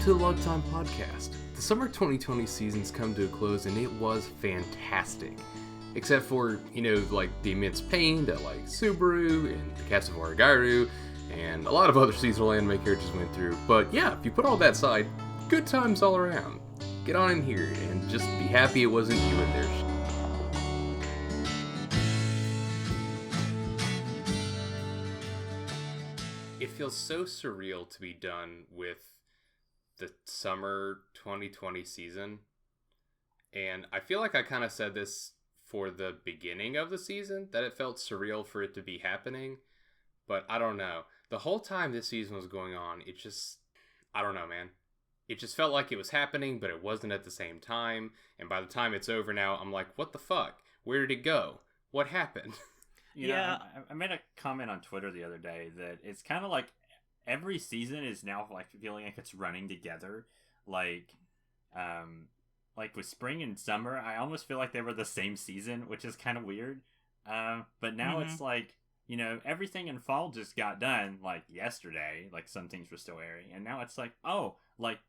to the Lunchtime Podcast. The summer 2020 season's come to a close and it was fantastic. Except for, like the immense pain that like Subaru and the cast of OreGairu and a lot of other seasonal anime characters went through. But yeah, if you put all that aside, good times all around. Get on in here and just be happy it wasn't you in there. It feels so surreal to be done with the summer 2020 season. And I feel like I kind of said this for the beginning of the season, that it felt surreal for it to be happening. But I don't know. The whole time this season was going on, I don't know, man. It just felt like it was happening, but it wasn't at the same time. And by the time it's over now, I'm like, what the fuck? Where did it go? What happened? You know, I made a comment on Twitter the other day that it's kind of like every season is now like feeling like it's running together. Like with spring and summer, I almost feel like they were the same season, which is kind of weird. But now it's like, everything in fall just got done like yesterday. Like some things were still airing, and now it's like, oh, like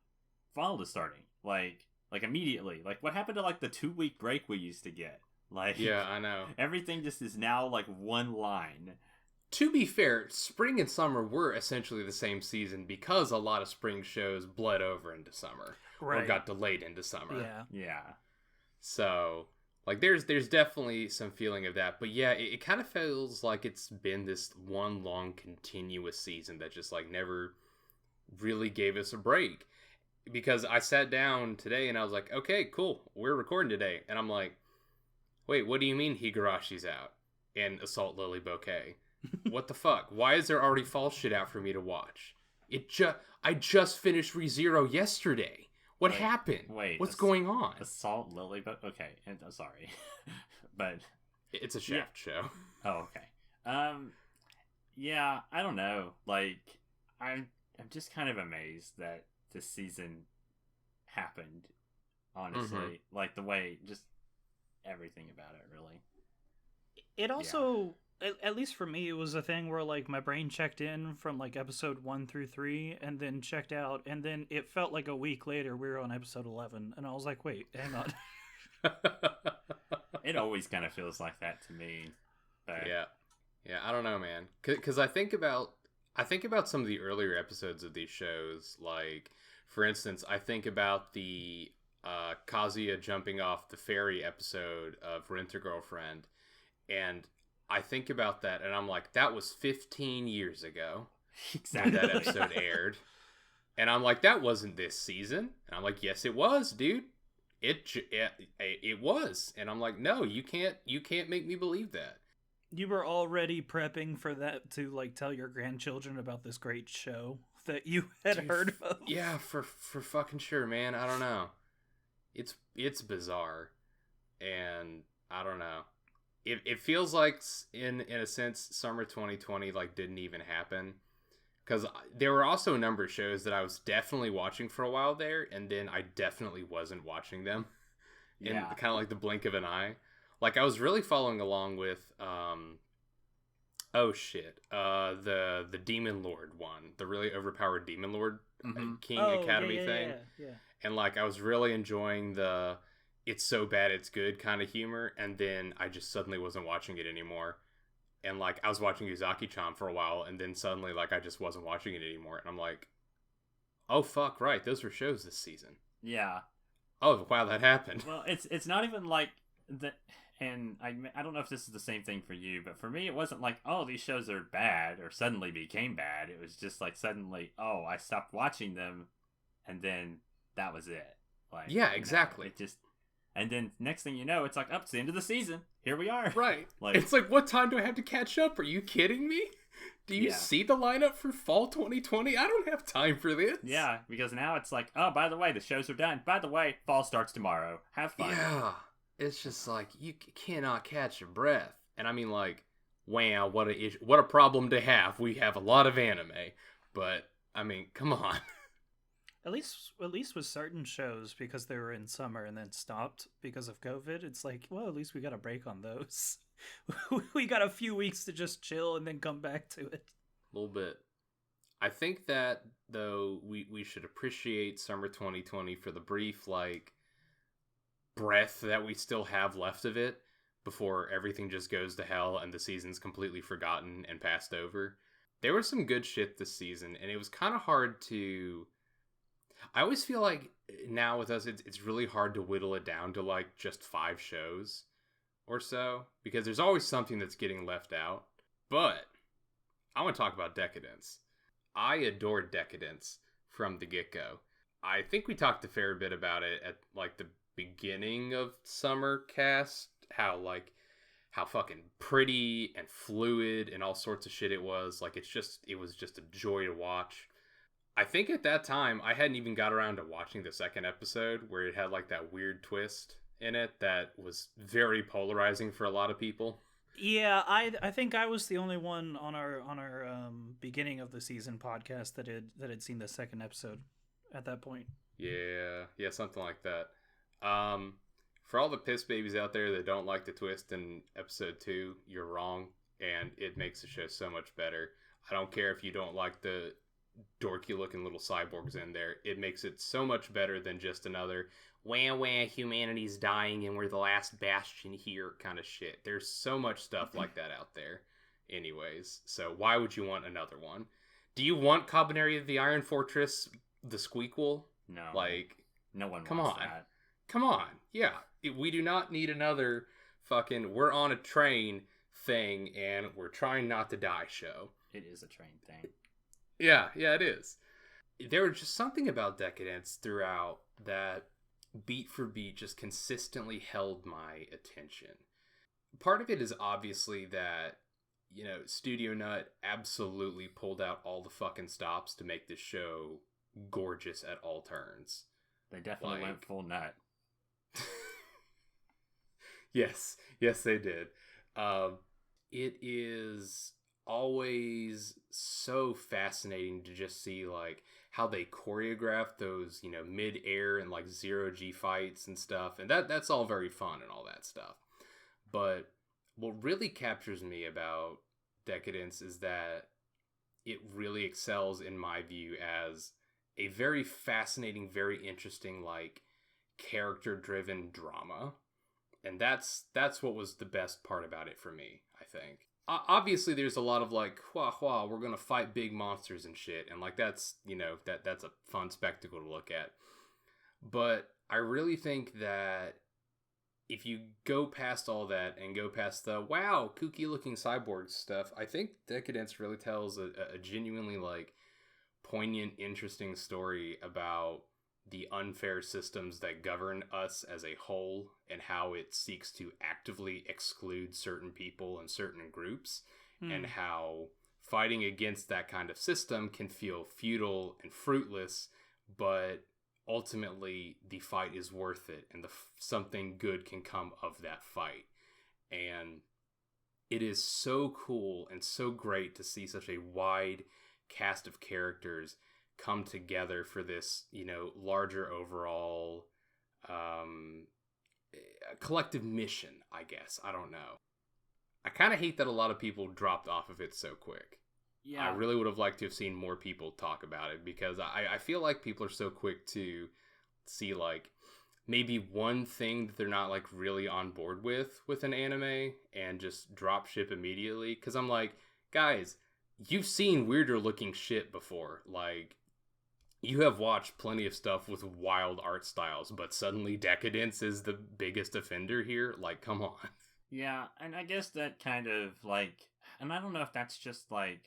fall is starting, like immediately. Like what happened to like the 2-week break we used to get? Like, yeah, I know. Everything just is now like one line. To be fair, spring and summer were essentially the same season because a lot of spring shows bled over into summer. Right. Or got delayed into summer. Yeah. So, like, there's definitely some feeling of that. But yeah, it kind of feels like it's been this one long continuous season that just, like, never really gave us a break. Because I sat down today and I was like, okay, cool, we're recording today. And I'm like, wait, what do you mean Higarashi's out? And Assault Lily Bouquet? What the fuck? Why is there already fall shit out for me to watch? I just finished ReZero yesterday. What happened? What's going on? Assault Lily Bouquet? Okay, I'm sorry. But... it's a Shaft show. Oh, okay. Yeah, I don't know. Like, I'm just kind of amazed that this season happened, honestly. Mm-hmm. Like, the way... just everything about it, really. It also, at least for me, it was a thing where like my brain checked in from like episode 1 through 3 and then checked out, and then it felt like a week later we were on episode 11 and I was like, wait, hang on. It always kind of feels like that to me. But... yeah, I don't know, man, because I think about some of the earlier episodes of these shows. Like, for instance, I think about the Kazuya jumping off the ferry episode of Rent a Girlfriend, and I think about that and I'm like, that was 15 years ago. Exactly. When that episode aired, and I'm like, that wasn't this season. And I'm like, yes it was, dude. It was. And I'm like, no, you can't make me believe that. You were already prepping for that to like tell your grandchildren about this great show that you had heard of. Yeah, for fucking sure, man. I don't know. It's bizarre, and I don't know. It feels like in a sense summer 2020 like didn't even happen, because there were also a number of shows that I was definitely watching for a while there, and then I definitely wasn't watching them in kind of like the blink of an eye. Like I was really following along with the Demon Lord one, the really overpowered Demon Lord King Academy thing. Yeah. And, like, I was really enjoying the it's so bad it's good kind of humor, and then I just suddenly wasn't watching it anymore. And, like, I was watching Uzaki-chan for a while, and then suddenly, like, I just wasn't watching it anymore. And I'm like, oh, fuck, right, those were shows this season. Yeah. Oh, wow, that happened. Well, it's not even like... And I don't know if this is the same thing for you, but for me, it wasn't like, oh, these shows are bad, or suddenly became bad. It was just like, suddenly, oh, I stopped watching them, and then... that was it. Like, yeah, exactly. It just, and then next thing you know, it's like, up to the end of the season. Here we are. Right. Like, it's like, what time do I have to catch up? Are you kidding me? Do you see the lineup for fall 2020? I don't have time for this. Yeah, because now it's like, oh, by the way, the shows are done. By the way, fall starts tomorrow. Have fun. Yeah. It's just like, you cannot catch your breath. And I mean, like, wow, what a problem to have. We have a lot of anime. But, I mean, come on. At least with certain shows, because they were in summer and then stopped because of COVID, it's like, well, at least we got a break on those. We got a few weeks to just chill and then come back to it. A little bit. think that, though, we should appreciate summer 2020 for the brief, like, breath that we still have left of it before everything just goes to hell and the season's completely forgotten and passed over. There was some good shit this season, and it was kind of hard to... I always feel like now with us, it's really hard to whittle it down to, like, just 5 shows or so, because there's always something that's getting left out. But I want to talk about Deca-Dence. I adored Deca-Dence from the get-go. I think we talked a fair bit about it at, like, the beginning of summer cast, how fucking pretty and fluid and all sorts of shit it was. Like, it was just a joy to watch. I think at that time I hadn't even got around to watching the second episode, where it had like that weird twist in it that was very polarizing for a lot of people. Yeah, I think I was the only one on our beginning of the season podcast that had seen the second episode at that point. Yeah, something like that. For all the piss babies out there that don't like the twist in episode 2, you're wrong, and it makes the show so much better. I don't care if you don't like the dorky looking little cyborgs in there. It makes it so much better than just another wah, humanity's dying and we're the last bastion here kind of shit. There's so much stuff like that out there anyways, so why would you want another one? Do you want Cabaneri of the Iron Fortress, the Squeakquel? No. Like, no one come wants on. that. Come on. Yeah. We do not need another fucking we're on a train thing and we're trying not to die show. It is a train thing. Yeah, it is. There was just something about Deca-Dence throughout that beat for beat just consistently held my attention. Part of it is obviously that, you know, Studio Nut absolutely pulled out all the fucking stops to make this show gorgeous at all turns. They definitely went full nut. Yes, they did. It is always so fascinating to just see like how they choreograph those, you know, mid-air and like 0G fights and stuff, and that's all very fun and all that stuff. But what really captures me about Deca-Dence is that it really excels, in my view, as a very fascinating, very interesting, like, character-driven drama. And that's what was the best part about it for me, I think. Obviously, there's a lot of, like, we're gonna fight big monsters and shit. And, like, that's, you know, that's a fun spectacle to look at. But I really think that if you go past all that and go past the, wow, kooky-looking cyborg stuff, I think Deca-Dence really tells a genuinely, like, poignant, interesting story about the unfair systems that govern us as a whole and how it seeks to actively exclude certain people and certain groups, and how fighting against that kind of system can feel futile and fruitless, but ultimately the fight is worth it and something good can come of that fight. And it is so cool and so great to see such a wide cast of characters come together for this, you know, larger overall collective mission, I guess. I don't know. I kind of hate that a lot of people dropped off of it so quick. Yeah. I really would have liked to have seen more people talk about it, because I feel like people are so quick to see, like, maybe one thing that they're not, like, really on board with an anime and just drop ship immediately. Because I'm like, guys, you've seen weirder looking shit before. Like, you have watched plenty of stuff with wild art styles, but suddenly Deca-Dence is the biggest offender here? Like, come on. Yeah, and I guess that kind of, like, and I don't know if that's just, like,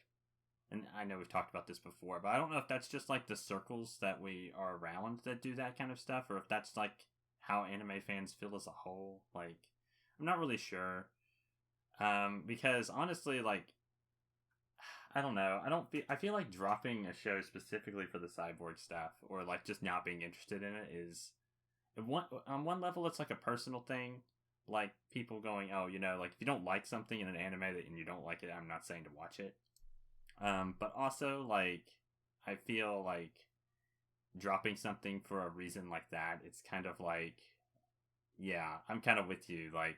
and I know we've talked about this before, but I don't know if that's just, like, the circles that we are around that do that kind of stuff, or if that's, like, how anime fans feel as a whole. Like, I'm not really sure. Because, honestly, like, I don't know. I feel like dropping a show specifically for the cyborg stuff, or like just not being interested in it, is on one level it's like a personal thing. Like people going, oh, you know, like if you don't like something in an anime and you don't like it, I'm not saying to watch it. But also like I feel like dropping something for a reason like that, it's kind of like, yeah, I'm kind of with you. Like,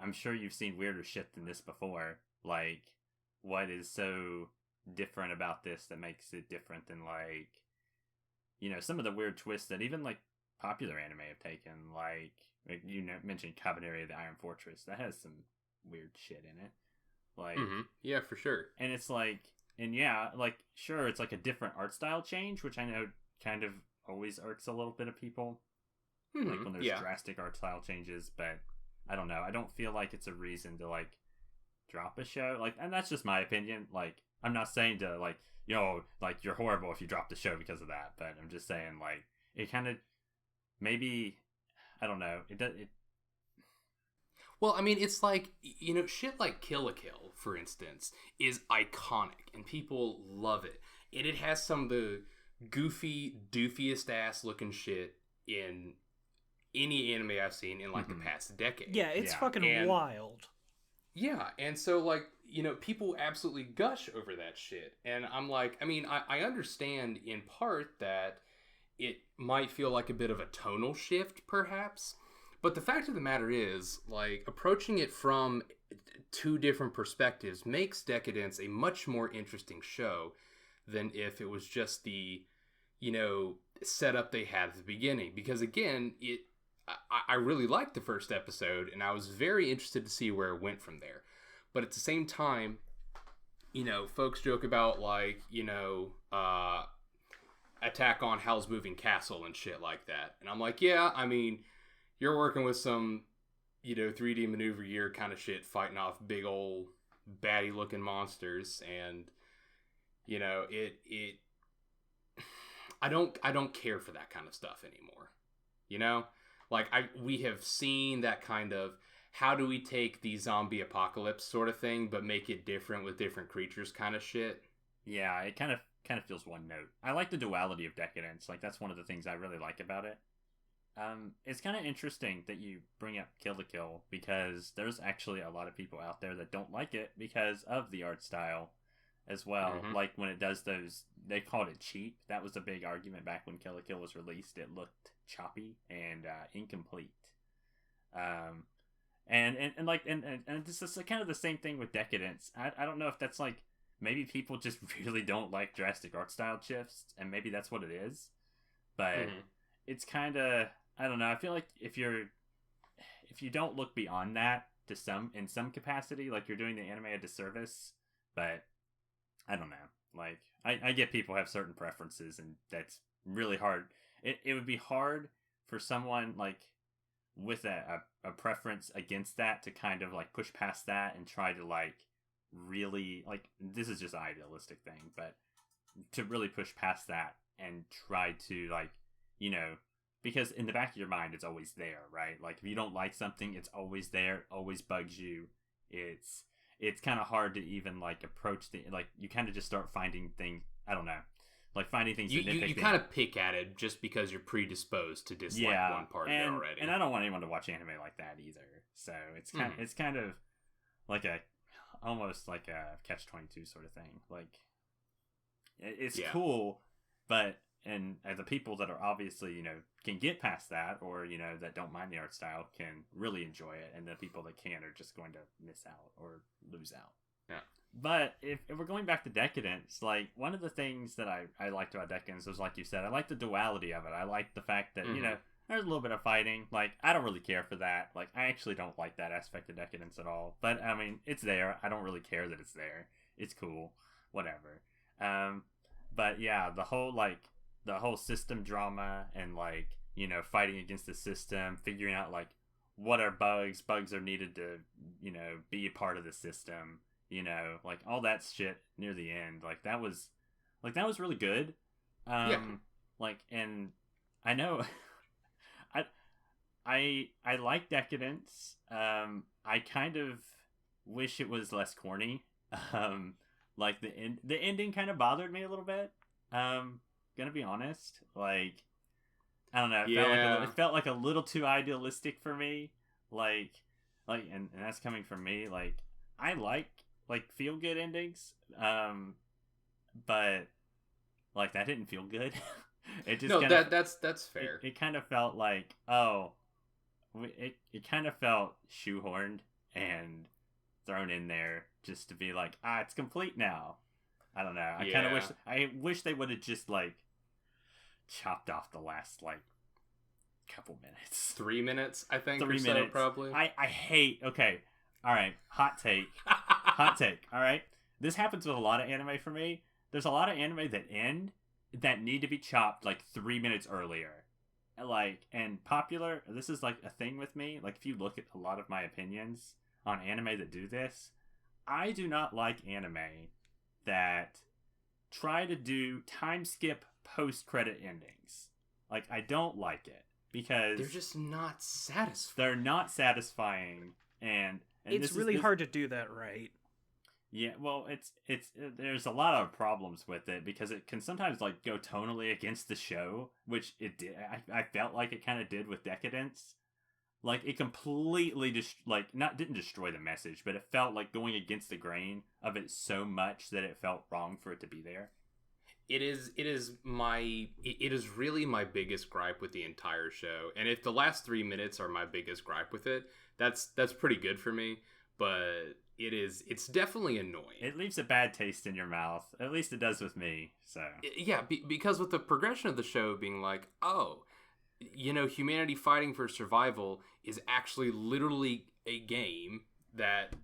I'm sure you've seen weirder shit than this before. Like, what is so different about this that makes it different than, like, you know, some of the weird twists that even, like, popular anime have taken, like you mentioned Cabaneri of the Iron Fortress. That has some weird shit in it. Like, yeah, for sure. And it's like, and yeah, like, sure, it's like a different art style change, which I know kind of always irks a little bit of people. Like when there's drastic art style changes, but I don't know. I don't feel like it's a reason to, like, drop a show. Like, and that's just my opinion. Like, I'm not saying to, like, yo, like, you're horrible if you drop the show because of that, but I'm just saying, like, it kind of, maybe, I don't know. Well, I mean, it's like, you know, shit like Kill la Kill, for instance, is iconic, and people love it. And it has some of the goofy, doofiest ass looking shit in any anime I've seen in, like, the past decade. Yeah, it's fucking wild. Yeah, and so, like, you know, people absolutely gush over that shit. And I'm like, I mean, I understand in part that it might feel like a bit of a tonal shift, perhaps. But the fact of the matter is, like, approaching it from two different perspectives makes Deca-Dence a much more interesting show than if it was just the, you know, setup they had at the beginning. Because, again, I really liked the first episode, and I was very interested to see where it went from there. But at the same time, you know, folks joke about, like, you know, Attack on Howl's Moving Castle and shit like that. And I'm like, yeah, I mean, you're working with some, you know, 3D maneuver gear kind of shit, fighting off big old baddie looking monsters, and, you know, I don't care for that kind of stuff anymore. You know? Like, we have seen that kind of, how do we take the zombie apocalypse sort of thing, but make it different with different creatures kind of shit. Yeah, it kind of feels one note. I like the duality of Deca-Dence. Like, that's one of the things I really like about it. It's kind of interesting that you bring up Kill la Kill, because there's actually a lot of people out there that don't like it because of the art style as well. Like, when it does those, they called it cheap. That was a big argument back when Kill la Kill was released. It looked choppy and incomplete. And this is kind of the same thing with Deca-Dence. I don't know if that's, like, maybe people just really don't like drastic art style shifts, and maybe that's what it is. But it's kind of, I don't know. I feel like if you don't look beyond that in some capacity, like, you're doing the anime a disservice. But I don't know. Like, I get people have certain preferences, and that's really hard. It would be hard for someone, like, with a preference against that to kind of, like, push past that and try to, like, really, like, this is just an idealistic thing, but to really push past that and try to, like, you know, because in the back of your mind, it's always there, right? Like, if you don't like something, it's always there, it always bugs you. It's kind of hard to even, like, approach like, you kind of just start finding things, I don't know, like, finding things you kind of pick at it just because you're predisposed to dislike one part of it already. And I don't want anyone to watch anime like that either. So it's kind of like almost like a catch-22 sort of thing. Like, it's cool, but and the people that are obviously, you know, can get past that, or, you know, that don't mind the art style, can really enjoy it, and the people that can't are just going to miss out or lose out. Yeah. But if we're going back to Deca-Dence, like, one of the things that I liked about Deca-Dence was, like you said, I like the duality of it. I like the fact that, you know, there's a little bit of fighting. Like, I don't really care for that. Like, I actually don't like that aspect of Deca-Dence at all. But, I mean, it's there. I don't really care that it's there. It's cool. Whatever. But, yeah, the whole system drama and, like, you know, fighting against the system, figuring out, like, what are bugs. Bugs are needed to, you know, be a part of the system. You know, like, all that shit near the end, like, that was really good. Like, and I know, I like Deca-Dence. I kind of wish it was less corny. Like, the ending kind of bothered me a little bit. Gonna be honest. Like, I don't know. It felt like a little too idealistic for me. And that's coming from me. Like, I like feel good endings, but, like, that didn't feel good. It just that's fair. It kind of felt like, it kind of felt shoehorned and thrown in there just to be like, it's complete now. I don't know. I kind of wish they would have just like chopped off the last like couple minutes. 3 minutes, I think. 3 or minutes. So, probably. I hate. Okay, all right. Hot take. Hot take. All right. This happens with a lot of anime for me. There's a lot of anime that need to be chopped like 3 minutes earlier. Like, and popular. This is like a thing with me. Like, if you look at a lot of my opinions on anime that do this, I do not like anime that try to do time skip post-credit endings. Like, I don't like it because they're just not satisfying. They're not satisfying, and it's really hard to do that right. Yeah, well, there's a lot of problems with it because it can sometimes like go tonally against the show, which it did. I felt like it kind of did with Deca-Dence. Like, it completely didn't destroy the message, but it felt like going against the grain of it so much that it felt wrong for it to be there. It is really my biggest gripe with the entire show. And if the last 3 minutes are my biggest gripe with it, that's pretty good for me. But it's definitely annoying. It leaves a bad taste in your mouth. At least it does with me. So yeah, because with the progression of the show being like, oh, humanity fighting for survival is actually literally a game that,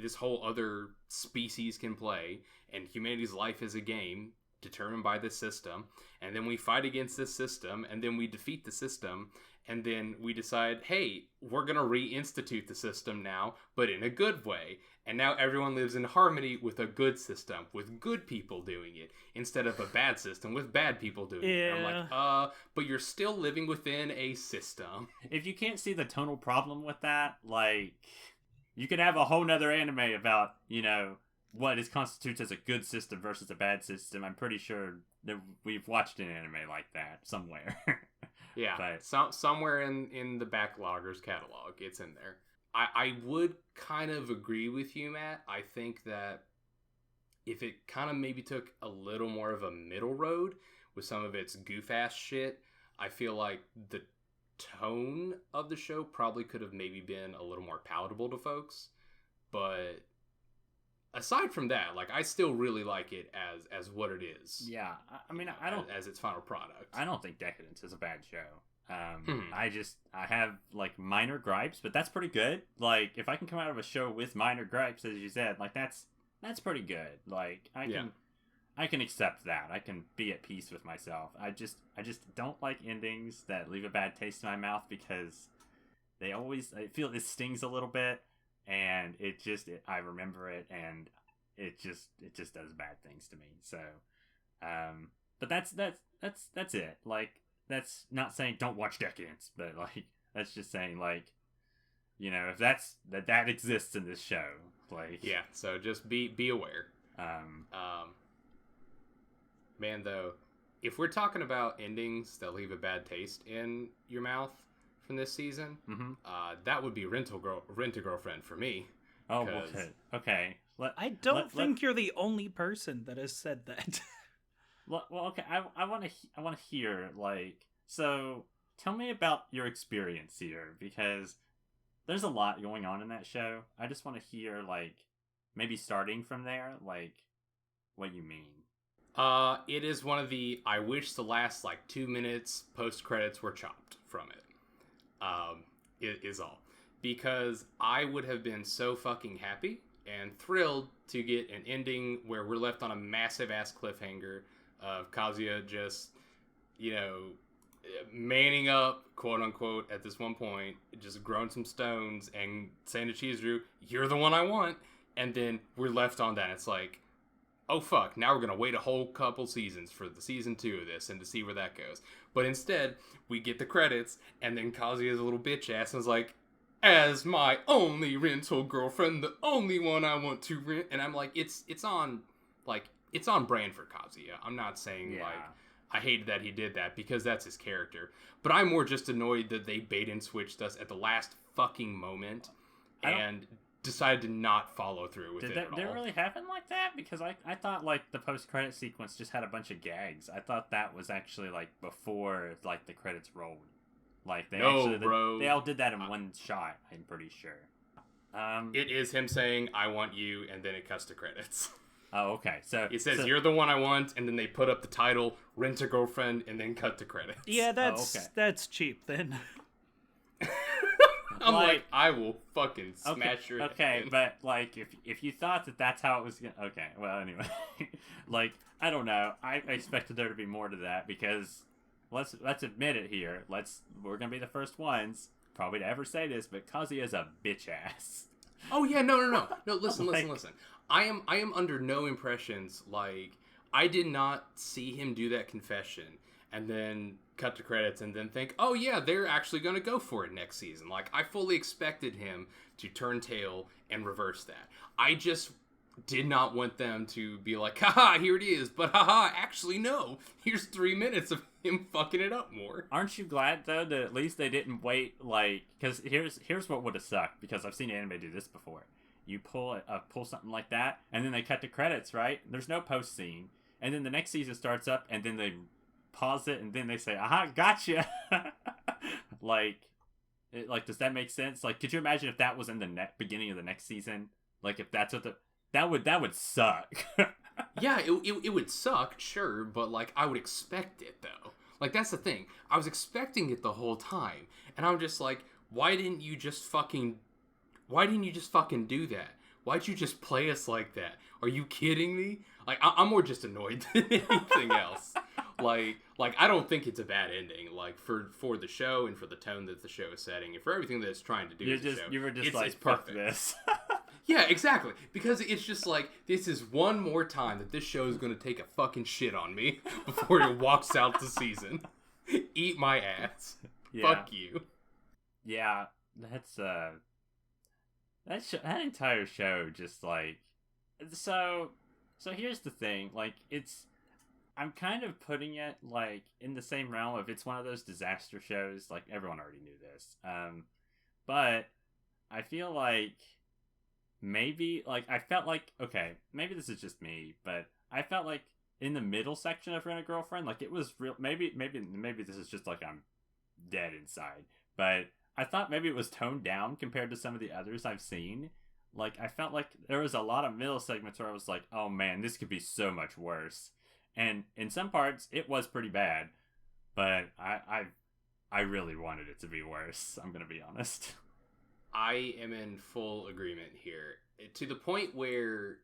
this whole other species can play, and humanity's life is a game determined by this system, and then we fight against this system, and then we defeat the system, and then we decide, hey, we're gonna reinstitute the system now, but in a good way. And now everyone lives in harmony with a good system, with good people doing it, instead of a bad system with bad people doing it. And I'm like, but you're still living within a system. If you can't see the tonal problem with that, like, you could have a whole nother anime about, what constitutes as a good system versus a bad system. I'm pretty sure that we've watched an anime like that somewhere. Yeah, but somewhere in the Backloggers catalog, it's in there. I would kind of agree with you, Matt. I think that if it kind of maybe took a little more of a middle road with some of its goof-ass shit, I feel like the tone of the show probably could have maybe been a little more palatable to folks. But aside from that, like, I still really like it as what it is. Yeah, I mean, I don't as its final product. I don't think Deca-Dence is a bad show. I have like minor gripes, but that's pretty good. Like, if I can come out of a show with minor gripes, as you said, like, that's pretty good. Like, I can accept that. I can be at peace with myself. I just don't like endings that leave a bad taste in my mouth because I feel it stings a little bit. And I remember it, and it just does bad things to me. So, but that's it. Like, that's not saying don't watch Deca-Dence, but like, that's just saying, like, if that exists in this show, like, yeah. So just be aware. Man, though, if we're talking about endings that leave a bad taste in your mouth from this season, that would be Rent a Girlfriend for me. Oh, okay. I don't think you're the only person that has said that. Well, okay. I want to hear, like, so tell me about your experience here, because there's a lot going on in that show. I just want to hear, like, maybe starting from there, like, what you mean. It is one of the I wish the last like 2 minutes post credits were chopped from it. It is all. Because I would have been so fucking happy and thrilled to get an ending where we're left on a massive ass cliffhanger of Kazuya just, manning up, quote unquote, at this one point, just growing some stones and saying to Chizuru, "You're the one I want." And then we're left on that. It's like, oh fuck, now we're gonna wait a whole couple seasons for the season 2 of this and to see where that goes. But instead, we get the credits, and then Kazuya's a little bitch ass and is like, "As my only rental girlfriend, the only one I want to rent." And I'm like, it's on brand for Kazuya. I'm not saying like I hated that he did that, because that's his character. But I'm more just annoyed that they bait and switched us at the last fucking moment and decided to not follow through with it at all. Did it really happen like that? Because I thought, like, the post-credit sequence just had a bunch of gags. I thought that was actually, like, before, like, the credits rolled. Like, they all did that in one shot, I'm pretty sure. It is him saying, "I want you," and then it cuts to credits. Oh, okay. So it says you're the one I want, and then they put up the title "Rent a Girlfriend" and then cut to credits. Yeah, that's cheap then. I'm like, I will fucking smash your head. Okay, but like, if you thought that's how it was gonna, okay, well, anyway, like, I don't know. I expected there to be more to that because let's admit it here. We're gonna be the first ones probably to ever say this, but Kazuya's a bitch ass. Oh yeah, no. Listen. I am under no impressions. Like, I did not see him do that confession and then cut to credits and then think, oh yeah, they're actually going to go for it next season. Like, I fully expected him to turn tail and reverse that. I just did not want them to be like, haha, here it is, but haha, actually no, here's 3 minutes of him fucking it up more. Aren't you glad though that at least they didn't wait, like, because here's what would have sucked, because I've seen anime do this before. You pull something like that, and then they cut to credits, right? There's no post scene, and then the next season starts up, and then they pause it, and then they say, aha, gotcha. like, does that make sense? Like, could you imagine if that was in the beginning of the next season? Like, if that's what that would suck. Yeah, it would suck, sure, but like, I would expect it though. Like, that's the thing. I was expecting it the whole time, and I'm just like, why didn't you just fucking do that? Why'd you just play us like that? Are you kidding me? Like, I'm more just annoyed than anything else. Like I don't think it's a bad ending. Like, for the show and for the tone that the show is setting and for everything that it's trying to do. You were just like, it's perfect. This. Yeah, exactly. Because it's just like, this is one more time that this show is going to take a fucking shit on me before it walks out the season. Eat my ass. Yeah. Fuck you. Yeah, that's that entire show just like, so here's the thing, like, I'm kind of putting it like in the same realm of it's one of those disaster shows. Like, everyone already knew this, but I feel like maybe, like, I felt like, okay, maybe this is just me, but I felt like in the middle section of Rent a Girlfriend, like, it was real. Maybe this is just like I'm dead inside, but I thought maybe it was toned down compared to some of the others I've seen. Like, I felt like there was a lot of middle segments where I was like, oh man, this could be so much worse. And in some parts, it was pretty bad. But I really wanted it to be worse, I'm going to be honest. I am in full agreement here. To the point where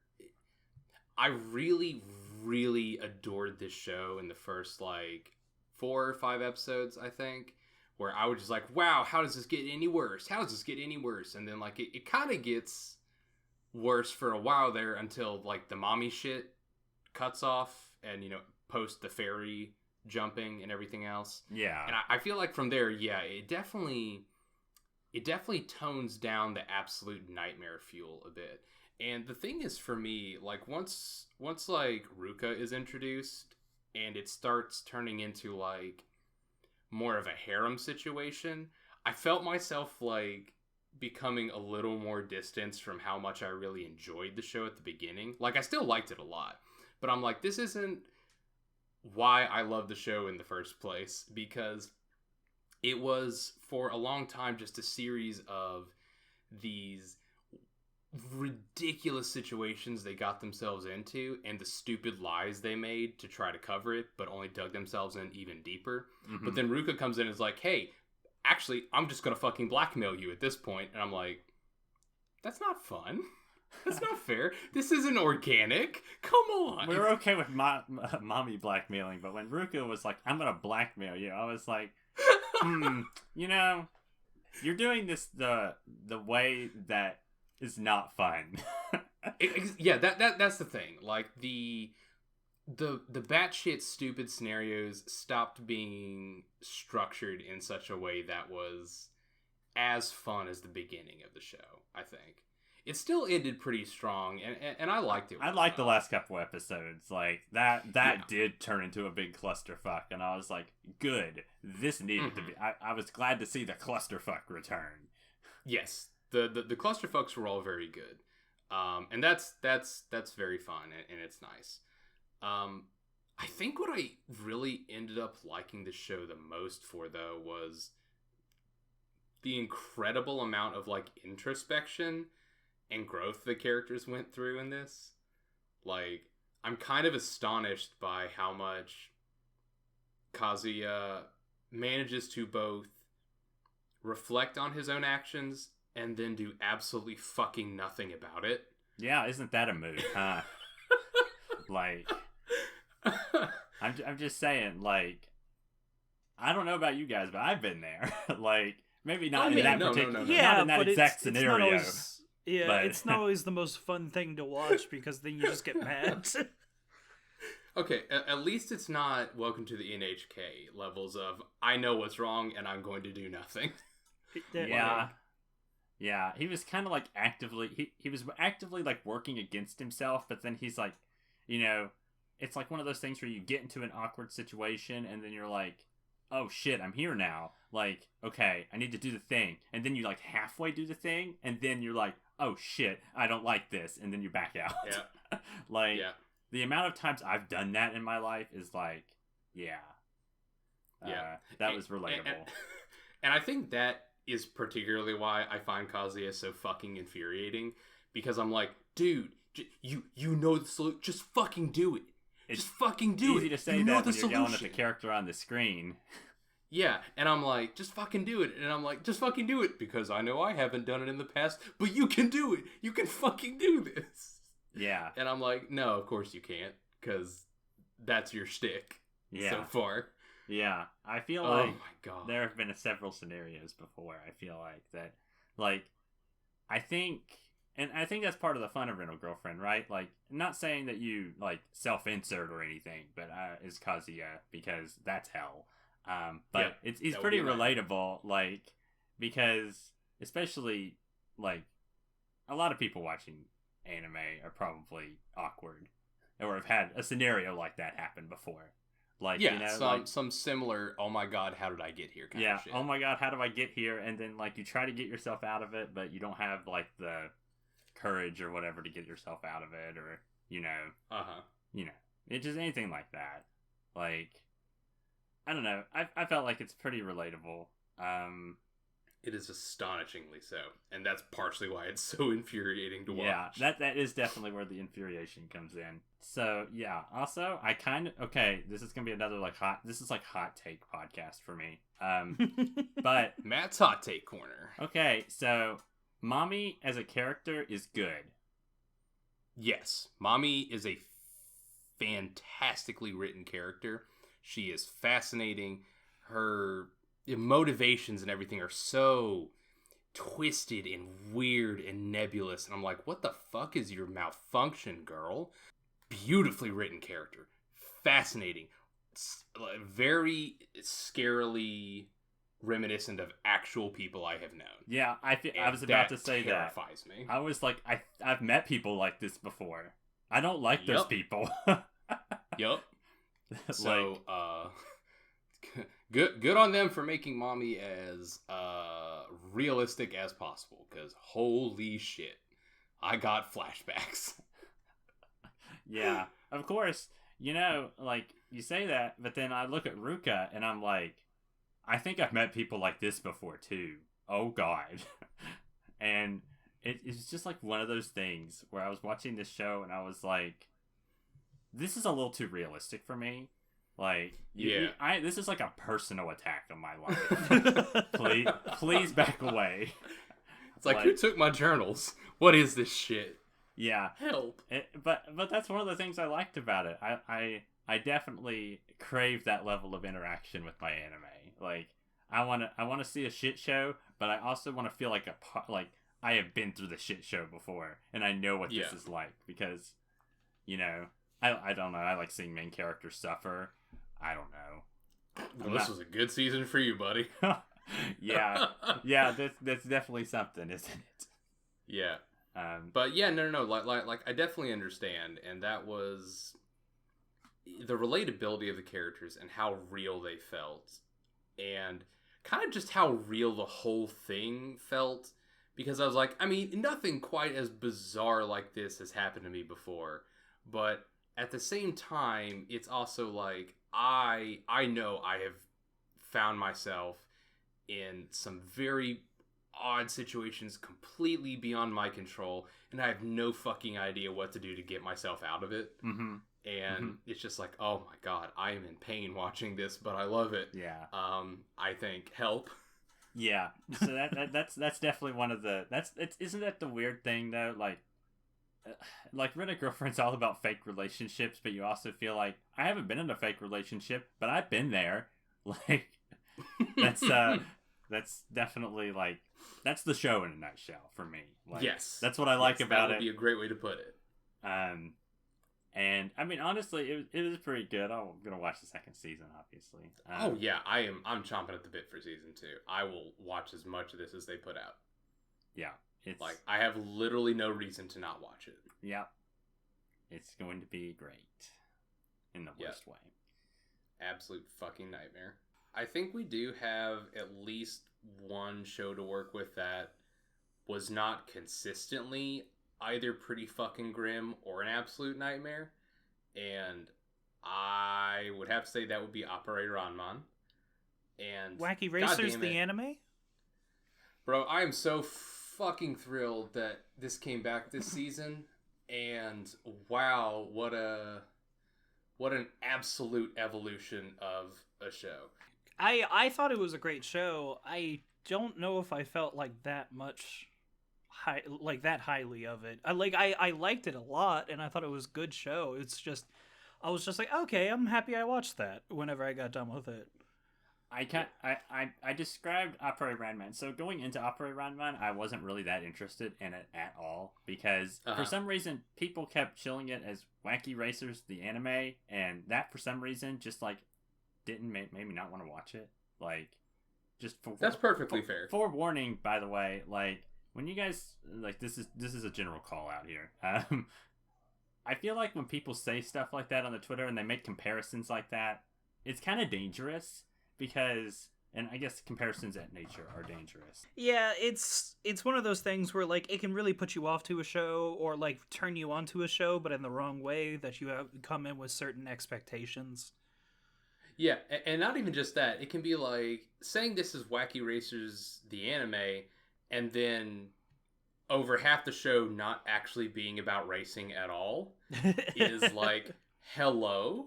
I really, really adored this show in the first, like, 4 or 5 episodes, I think. Where I was just like, wow, how does this get any worse? How does this get any worse? And then, like, it kind of gets worse for a while there until, like, the mommy shit cuts off and, you know, post the fairy jumping and everything else. Yeah. And I feel like from there, yeah, it definitely tones down the absolute nightmare fuel a bit. And the thing is, for me, like, once like, Ruka is introduced and it starts turning into, like, more of a harem situation, I felt myself, like, becoming a little more distanced from how much I really enjoyed the show at the beginning. Like, I still liked it a lot, but I'm like, this isn't why I love the show in the first place, because it was for a long time just a series of these ridiculous situations they got themselves into and the stupid lies they made to try to cover it, but only dug themselves in even deeper. Mm-hmm. But then Ruka comes in and is like, hey, actually, I'm just gonna fucking blackmail you at this point. And I'm like, that's not fun. That's not fair. This isn't organic. Come on. We were okay with mommy blackmailing, but when Ruka was like, I'm gonna blackmail you, I was like, you know, you're doing this the way that is not fun. Yeah, that's the thing. Like, the batshit stupid scenarios stopped being structured in such a way that was as fun as the beginning of the show, I think. It still ended pretty strong, and I liked it. I liked the last couple episodes. Like, that did turn into a big clusterfuck, and I was like, good. This needed to be... I was glad to see the clusterfuck return. Yes. The clusterfucks were all very good. And that's very fun, and it's nice. I think what I really ended up liking the show the most for, though, was the incredible amount of, like, introspection and growth the characters went through in this. Like, I'm kind of astonished by how much Kazuya manages to both reflect on his own actions and then do absolutely fucking nothing about it. Yeah, isn't that a mood, huh? Like, I'm just saying, like, I don't know about you guys, but I've been there. Like, maybe not in that particular, Yeah, not in that but exact it's scenario. not always, yeah, but... it's not always the most fun thing to watch because then you just get mad. Okay, at least it's not Welcome to the NHK levels of I know what's wrong and I'm going to do nothing. Yeah. Yeah, he was kind of like actively, he was actively like working against himself, but then he's like, you know, it's like one of those things where you get into an awkward situation and then you're like, oh shit, I'm here now. Like, okay, I need to do the thing. And then you like halfway do the thing and then you're like, oh shit, I don't like this. And then you back out. Yeah. Like, the amount of times I've done that in my life is like, that was relatable. And I think that is particularly why I find Kazuya so fucking infuriating, because I'm like, dude, you know the solution, just fucking do it. Just fucking do it. It's easy to say that when you're yelling at the character on the screen. Yeah, and I'm like, just fucking do it. And I'm like, just fucking do it, because I know I haven't done it in the past, but you can do it. You can fucking do this. Yeah. And I'm like, no, of course you can't, because that's your shtick so far. Yeah, I feel like there have been several scenarios before. I feel like that, like, I think that's part of the fun of Rental Girlfriend, right? Like, not saying that you like self-insert or anything, but is Kazuya, because that's hell. But he's pretty relatable, like, because especially like a lot of people watching anime are probably awkward or have had a scenario like that happen before. Like, you know, some similar, oh my god, how did I get here kind of shit. Oh my god, how do I get here? And then, like, you try to get yourself out of it, but you don't have, like, the courage or whatever to get yourself out of it, or, you know. You know, it's just anything like that. Like, I don't know. I felt like it's pretty relatable. It is astonishingly so, and that's partially why it's so infuriating to watch. Yeah, that is definitely where the infuriation comes in. So, yeah. Also, I kind of... Okay, this is going to be another, like, hot take podcast for me. But... Matt's Hot Take Corner. Okay, so, Mommy as a character is good. Yes. Mommy is a fantastically written character. She is fascinating. Her motivations and everything are so twisted and weird and nebulous, and I'm like, what the fuck is your malfunction, girl? Beautifully written character, fascinating, very scarily reminiscent of actual people I have known. Yeah, I was about to say that. Terrifies me. I was like, I've met people like this before. I don't like those people. Yup. So, good on them for making Mommy as realistic as possible, because holy shit, I got flashbacks. Yeah, of course, you know, like, you say that, but then I look at Ruka and I'm like, I think I've met people like this before too. Oh god. And it's just like one of those things where I was watching this show and I was like, this is a little too realistic for me. Like, this is like a personal attack on my life. Please back away. It's like, who took my journals? What is this shit? Yeah. Help. But that's one of the things I liked about it. I definitely crave that level of interaction with my anime. Like, I want to see a shit show, but I also want to feel like I have been through the shit show before and I know what this is like, because, you know, I don't know. I like seeing main characters suffer. I don't know. Well, this was a good season for you, buddy. Yeah, that's definitely something, isn't it? Yeah. But yeah, no. Like I definitely understand, and that was the relatability of the characters and how real they felt, and kind of just how real the whole thing felt. Because I was like, I mean, nothing quite as bizarre like this has happened to me before, but at the same time, it's also like, I know I have found myself in some very odd situations completely beyond my control, and I have no fucking idea what to do to get myself out of it. Mm-hmm. And it's just like, oh my god, I am in pain watching this, but I love it. Yeah. I think help. Yeah. So that's definitely one of the isn't that the weird thing though? Like Rent-A-Girlfriend's all about fake relationships, but you also feel like I haven't been in a fake relationship, but I've been there. Like that's definitely like that's the show in a nutshell for me. Like, yes, that's what I like about it. That would be a great way to put it. And I mean, honestly, it was pretty good. I'm gonna watch the second season, obviously. Oh yeah, I'm chomping at the bit for season 2. I will watch as much of this as they put out. Yeah, it's like I have literally no reason to not watch it. Yeah, it's going to be great in the worst way. Absolute fucking nightmare. I think we do have at least one show to work with that was not consistently either pretty fucking grim or an absolute nightmare, and I would have to say that would be Appare-Ranman. And Wacky Racers, the anime? Bro, I am so fucking thrilled that this came back this season, and wow, what an absolute evolution of a show. I thought it was a great show. I don't know if I felt like that much that highly of it. I liked it a lot, and I thought it was a good show. It's just I was just like, okay, I'm happy I watched that whenever I got done with it. I described Appare-Ranman. So going into Appare-Ranman, I wasn't really that interested in it at all because for some reason people kept chilling it as Wacky Racers the anime, and that for some reason just like didn't make me not want to watch it. Like just that's perfectly fair. Forewarning, by the way, like when you guys like this is a general call out here. I feel like when people say stuff like that on the Twitter and they make comparisons like that, it's kind of dangerous. Because, and I guess comparisons at nature are dangerous. Yeah, it's one of those things where, like, it can really put you off to a show or, like, turn you onto a show, but in the wrong way, that you have come in with certain expectations. Yeah, and not even just that. It can be, like, saying this is Wacky Racers, the anime, and then over half the show not actually being about racing at all is, like, hello?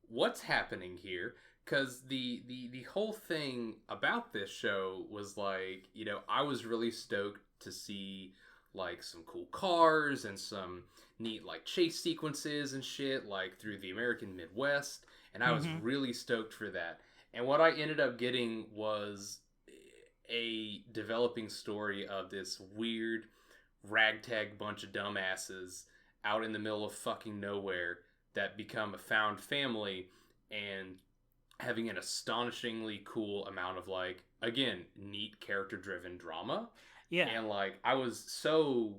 What's happening here? Because the whole thing about this show was like, you know, I was really stoked to see like some cool cars and some neat like chase sequences and shit like through the American Midwest, and I was really stoked for that. And what I ended up getting was a developing story of this weird ragtag bunch of dumbasses out in the middle of fucking nowhere that become a found family and having an astonishingly cool amount of, like, again, neat character-driven drama. Yeah. And, like, I was so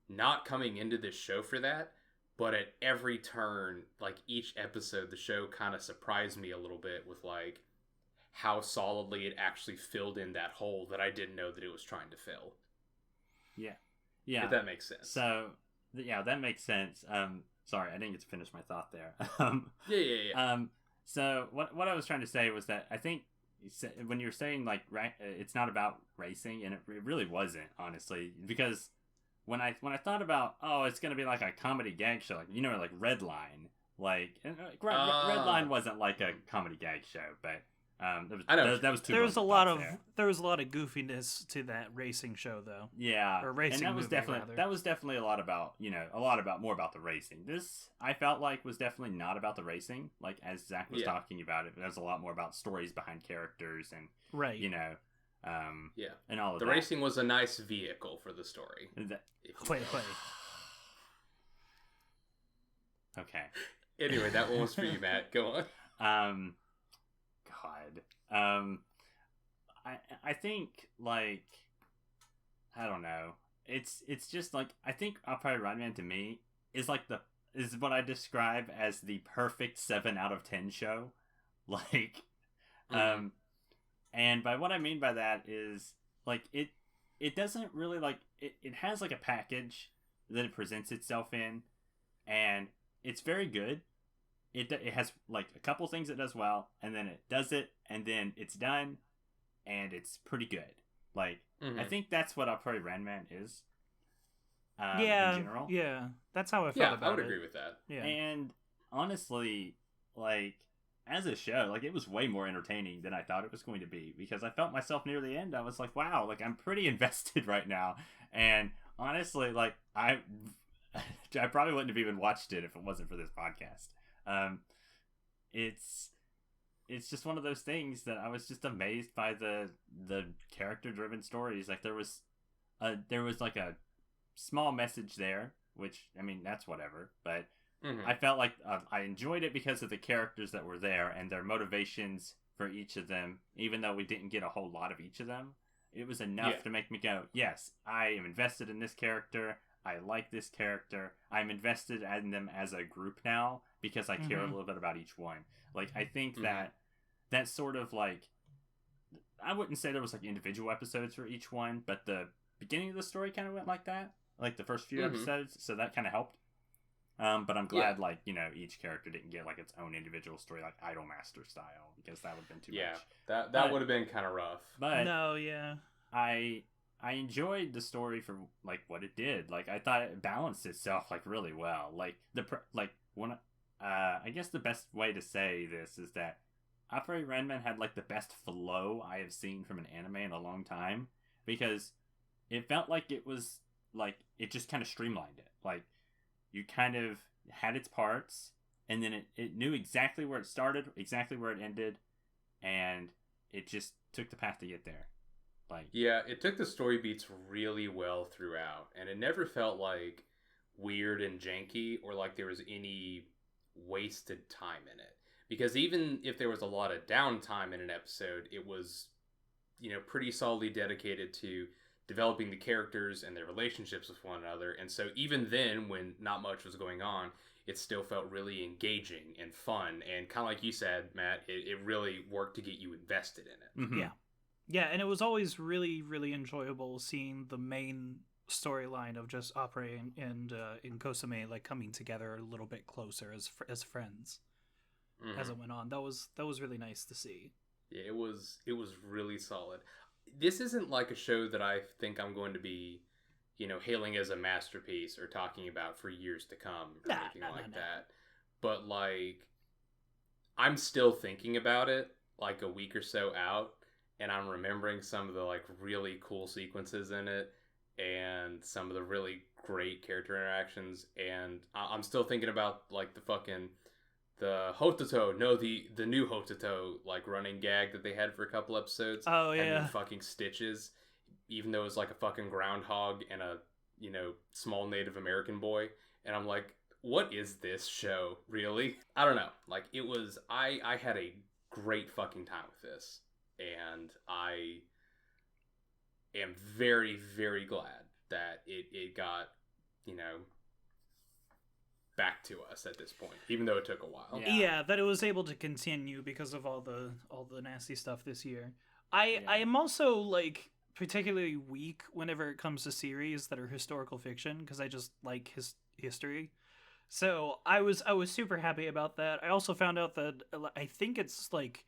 not coming into this show for that, but at every turn, like, each episode, the show kind of surprised me a little bit with, like, how solidly it actually filled in that hole that I didn't know that it was trying to fill. Yeah. Yeah. If that makes sense. So, yeah, that makes sense. Sorry, I didn't get to finish my thought there. Yeah. So what I was trying to say was that I think when you're saying like it's not about racing, and it really wasn't, honestly, because when I thought about it's gonna be like a comedy gag show, like, you know, like Redline, like Redline wasn't like a comedy gag show, but that was too. There was a lot of goofiness to that racing show, though. Yeah, or racing. And that was definitely a lot about more about the racing. This I felt like was definitely not about the racing. Like as Zach was talking about it, there's a lot more about stories behind characters and you know, and all of the that. racing was a nice vehicle for the story. Wait. Okay. Anyway, that one was for you, Matt. Go on. God. I think, like, I don't know. It's just like, I think Appare-Ranman to me is like is what I describe as the perfect 7 out of 10 show. Like, and by what I mean by that is like it doesn't really like it has like a package that it presents itself in, and it's very good. It has like a couple things it does well, and then it does it, and then it's done, and it's pretty good. Like, I think that's what Appare-Ranman is. Yeah, in general. yeah, that's how I felt Yeah, about it. I would agree with that. Yeah, And honestly, like, as a show, like, it was way more entertaining than I thought it was going to be, because I felt myself near the end. I was like, wow, like, I'm pretty invested right now. And honestly, like, I probably wouldn't have even watched it if it wasn't for this podcast. It's just one of those things that I was just amazed by the character driven stories. Like, there was like a small message there, which, I mean, that's whatever, but I felt like I enjoyed it because of the characters that were there and their motivations for each of them. Even though we didn't get a whole lot of each of them, it was enough to make me go, yes, I am invested in this character. I like this character. I'm invested in them as a group now because I care a little bit about each one. Like, I think that sort of, like, I wouldn't say there was like individual episodes for each one, but the beginning of the story kind of went like that, like the first few episodes, so that kind of helped. But I'm glad, like, you know, each character didn't get like its own individual story, like Idolmaster style, because that would have been too much. Yeah, that would have been kind of rough. But no, yeah, I enjoyed the story for like what it did. Like, I thought it balanced itself like really well. Like I guess the best way to say this is that Appare-Ranman had like the best flow I have seen from an anime in a long time, because it felt like it was like it just kind of streamlined it. Like, you kind of had its parts, and then it knew exactly where it started, exactly where it ended, and it just took the path to get there. Like, yeah, it took the story beats really well throughout, and it never felt like weird and janky or like there was any wasted time in it. Because even if there was a lot of downtime in an episode, it was, you know, pretty solidly dedicated to developing the characters and their relationships with one another. And so even then, when not much was going on, it still felt really engaging and fun. And kind of like you said, Matt, it really worked to get you invested in it. Yeah. Yeah, and it was always really, really enjoyable seeing the main storyline of just Appare and Kosame like coming together a little bit closer as friends as it went on. That was really nice to see. Yeah, it was really solid. This isn't like a show that I think I'm going to be, you know, hailing as a masterpiece or talking about for years to come or anything like that. But like, I'm still thinking about it like a week or so out, and I'm remembering some of the like really cool sequences in it and some of the really great character interactions, and I'm still thinking about like the Hototo, no, the new Hototo, like, running gag that they had for a couple episodes. Oh, yeah. And the fucking Stitches, even though it was like a fucking groundhog and a, you know, small Native American boy. And I'm like, what is this show, really? I don't know. Like, it was, I had a great fucking time with this. And I am very, very glad that it got, you know, back to us at this point, even though it took a while. Yeah, that it was able to continue because of all the nasty stuff this year. I am also like particularly weak whenever it comes to series that are historical fiction, because I just like history. So I was super happy about that. I also found out that I think it's like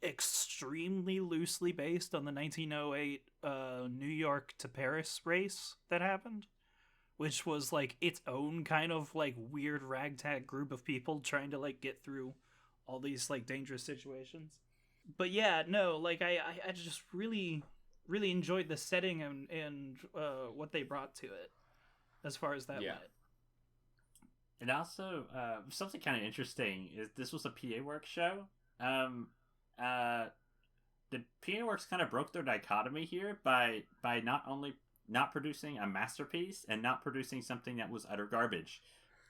extremely loosely based on the 1908 New York to Paris race that happened, which was like its own kind of like weird ragtag group of people trying to like get through all these like dangerous situations. But yeah, no, like I just really, really enjoyed the setting and what they brought to it as far as that went. And also, something kind of interesting is this was a PA Works show. The PA Works kind of broke their dichotomy here by not only not producing a masterpiece and not producing something that was utter garbage.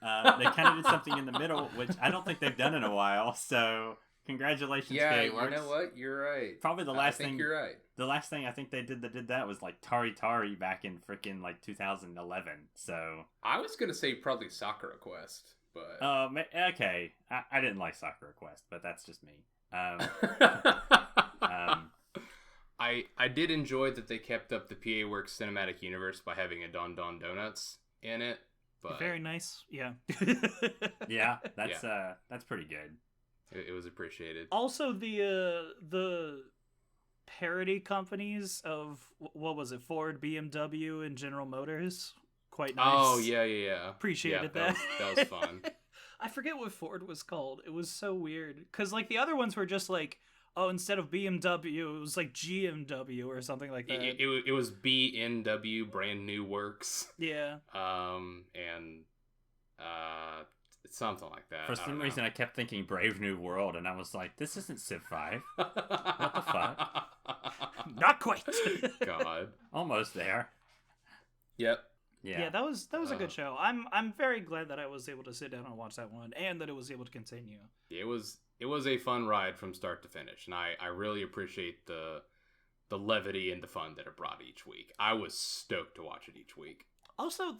They kind of did something in the middle, which I don't think they've done in a while. So congratulations, PA Works. You know what? You're right. Probably the last thing. You're right. The last thing I think they did that was like Tari Tari back in freaking like 2011. So I was gonna say probably Sakura Quest, but okay, I didn't like Sakura Quest, but that's just me. I did enjoy that they kept up the PA Works cinematic universe by having a Don Don Donuts in it. But very nice, yeah. Yeah, that's pretty good. It was appreciated. Also, the parody companies of what was it, Ford, BMW, and General Motors. Quite nice. Oh yeah. Appreciated yeah, that. that was fun. I forget what Ford was called. It was so weird because like the other ones were just like, oh, instead of BMW, it was like GMW or something like that. It was BNW, Brand New Works. Yeah. And something like that. For some reason, I kept thinking Brave New World, and I was like, this isn't Civ 5. What the fuck? Not quite. God. Almost there. Yep. Yeah, that was a good show. I'm very glad that I was able to sit down and watch that one, and that it was able to continue. It was a fun ride from start to finish, and I really appreciate the levity and the fun that it brought each week. I was stoked to watch it each week. Also,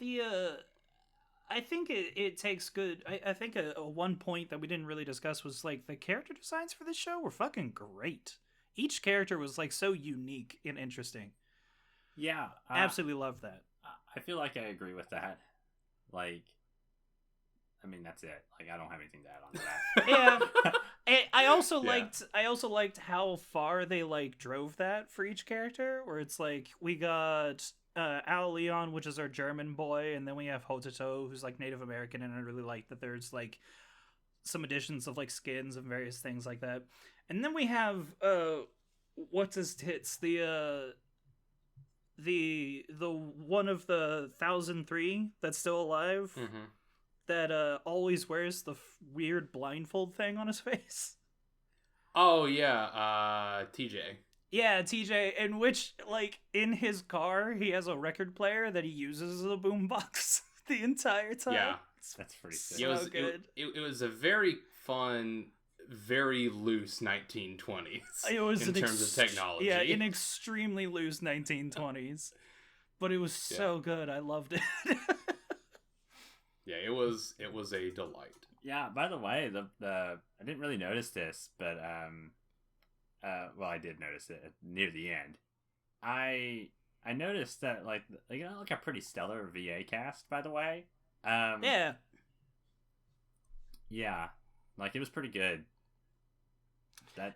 I think it takes good. I think a one point that we didn't really discuss was like the character designs for this show were fucking great. Each character was like so unique and interesting. Yeah, absolutely love that. I feel like I agree with that. Like, I mean, that's it. Like, I don't have anything to add on to that. Yeah. I also liked how far they like drove that for each character. Where it's like we got Al Leon, which is our German boy, and then we have Hototo, who's like Native American, and I really like that there's like some additions of like skins and various things like that. And then we have what's his tits, the one of the 1003 that's still alive, that always wears the weird blindfold thing on his face. Oh yeah, TJ. Yeah, TJ, in which, like, in his car, he has a record player that he uses as a boombox the entire time. Yeah. That's pretty sick. So good. It was a very fun, very loose 1920s It was in terms of technology. Yeah, an extremely loose 1920s. But it was so good. I loved it. Yeah, it was a delight. Yeah, by the way, the I didn't really notice this, but well, I did notice it near the end. I noticed that like a pretty stellar VA cast, by the way. Yeah. Yeah, like it was pretty good. I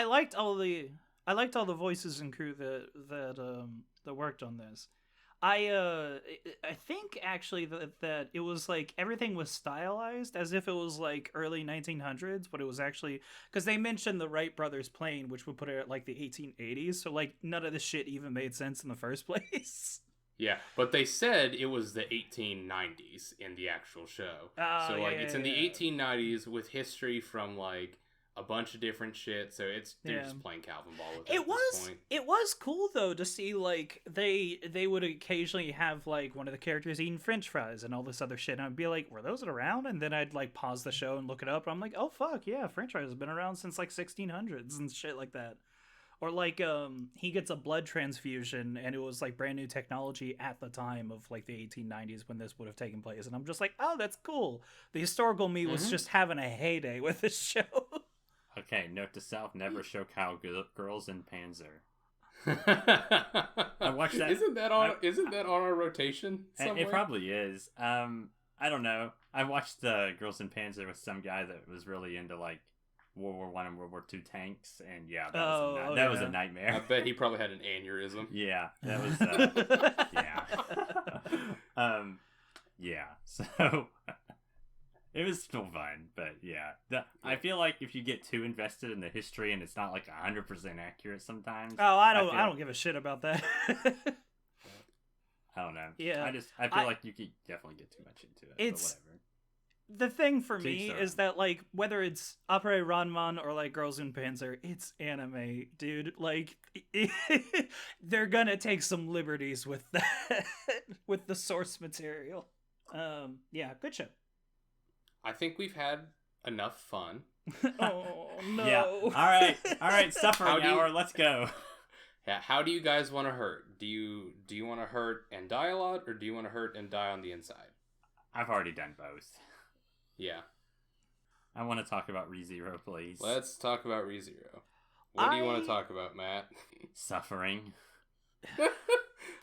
liked all the voices and crew that worked on this. I think actually that it was like everything was stylized as if it was like early 1900s, but it was actually because they mentioned the Wright brothers plane, which would put it at like the 1880s. So like none of this shit even made sense in the first place. Yeah, but they said it was the 1890s in the actual show. So like it's in the 1890s with history from like a bunch of different shit, so they're just playing Calvin Ball with it. It was cool though to see like they would occasionally have like one of the characters eating French fries and all this other shit, and I'd be like, were those around? And then I'd like pause the show and look it up, and I'm like, oh fuck yeah, French fries have been around since like 1600s and shit like that. Or like he gets a blood transfusion, and it was like brand new technology at the time of like the 1890s when this would have taken place, and I'm just like, oh, that's cool. The historical me was just having a heyday with this show. Okay, note to self: never show Girls in Panzer. I watched that. Isn't that on our rotation somewhere? It probably is. I don't know. I watched the Girls in Panzer with some guy that was really into like World War I and World War II tanks, and yeah, that was a nightmare. I bet he probably had an aneurysm. Yeah, that was yeah. So it was still fun, but yeah, I feel like if you get too invested in the history and it's not like 100% accurate sometimes. Oh, I don't give a shit about that. I don't know. Yeah, I feel like you could definitely get too much into it. But whatever. The thing for me is that, like, whether it's Appare-Ranman or, like, Girls in Panzer, it's anime, dude. Like, they're gonna take some liberties with that, with the source material. Yeah, good show. I think we've had enough fun. Oh, no. Yeah. All right, suffering hour, let's go. Yeah, how do you guys want to hurt? Do you want to hurt and die a lot, or do you want to hurt and die on the inside? I've already done both. Yeah. I want to talk about ReZero, please. Let's talk about ReZero. What do you want to talk about, Matt? Suffering.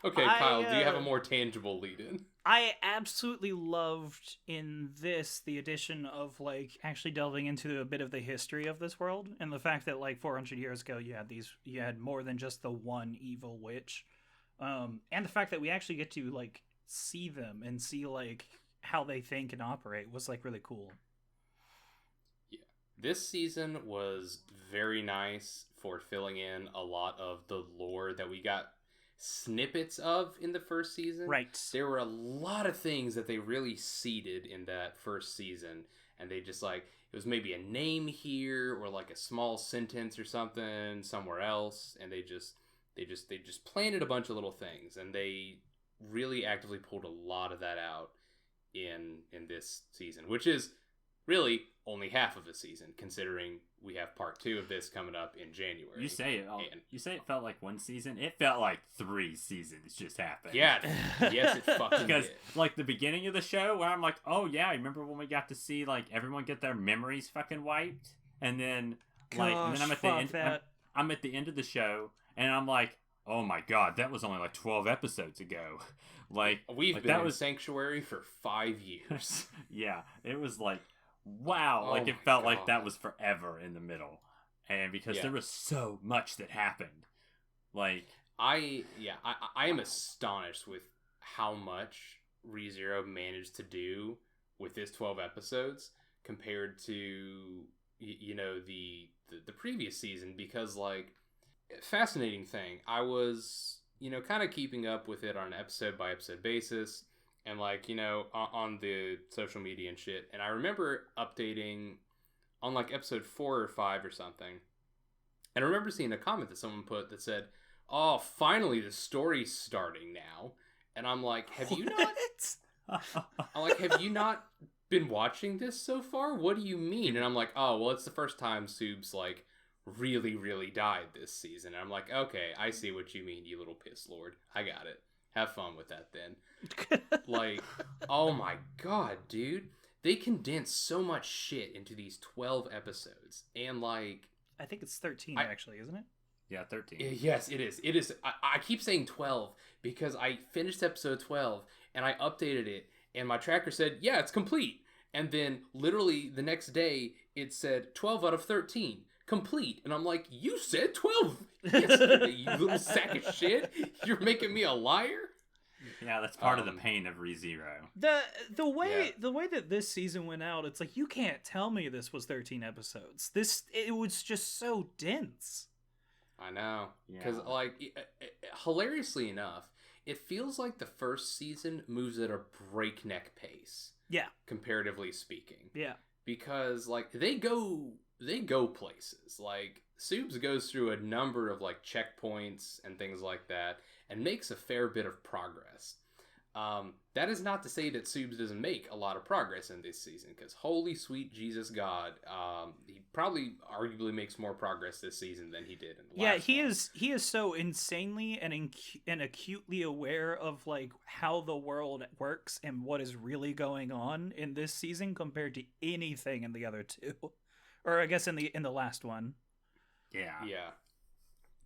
Okay, Kyle, do you have a more tangible lead-in? I absolutely loved in this the addition of like actually delving into a bit of the history of this world and the fact that like 400 years ago you had more than just the one evil witch, and the fact that we actually get to like see them and see like how they think and operate was like really cool. Yeah, this season was very nice for filling in a lot of the lore that we got snippets of in the first season. Right. There were a lot of things that they really seeded in that first season, and they just like it was maybe a name here or like a small sentence or something somewhere else, and they just planted a bunch of little things, and they really actively pulled a lot of that out in this season, which is really only half of a season, considering we have part 2 of this coming up in January. You say it felt like one season. It felt like 3 seasons just happened. Yeah, yes, it fucking because did. like the beginning of the show, where I'm like, oh yeah, I remember when we got to see like everyone get their memories fucking wiped, and then like, and then I'm at the end. I'm at the end of the show, and I'm like, oh my god, that was only like 12 episodes ago. Like we've been in Sanctuary for 5 years. Yeah, it was like. Wow, oh like it felt like that was forever in the middle, and because there was so much that happened, like I am astonished with how much ReZero managed to do with this 12 episodes compared to the previous season, because like fascinating thing, I was kind of keeping up with it on an episode by episode basis. And, like, on the social media and shit. And I remember updating on, like, episode 4 or 5 or something. And I remember seeing a comment that someone put that said, oh, finally the story's starting now. And I'm like, have you not been watching this so far? What do you mean? And I'm like, oh, well, it's the first time Sub's, like, really, really died this season. And I'm like, okay, I see what you mean, you little piss lord. I got it. Have fun with that then. Like, oh my god, dude. They condensed so much shit into these 12 episodes. And like... I think it's 13 actually, isn't it? Yeah, 13. Yes, it is. It is. I keep saying 12 because I finished episode 12 and I updated it and my tracker said, yeah, it's complete. And then literally the next day it said 12 out of 13. Complete. And I'm like, you said 12 yesterday, you little sack of shit. You're making me a liar? Yeah, that's part of the pain of ReZero. The way that this season went out, it's like, you can't tell me this was 13 episodes. It was just so dense. I know. Because, like, hilariously enough, it feels like the first season moves at a breakneck pace. Yeah. Comparatively speaking. Yeah. Because, like, they go places. Like, Subs goes through a number of like checkpoints and things like that and makes a fair bit of progress. That is not to say that Subs doesn't make a lot of progress in this season, because holy sweet Jesus God, he probably arguably makes more progress this season than he did in the last one. He is so insanely and acutely aware of like how the world works and what is really going on in this season compared to anything in the other two. Or I guess in the last one. Yeah.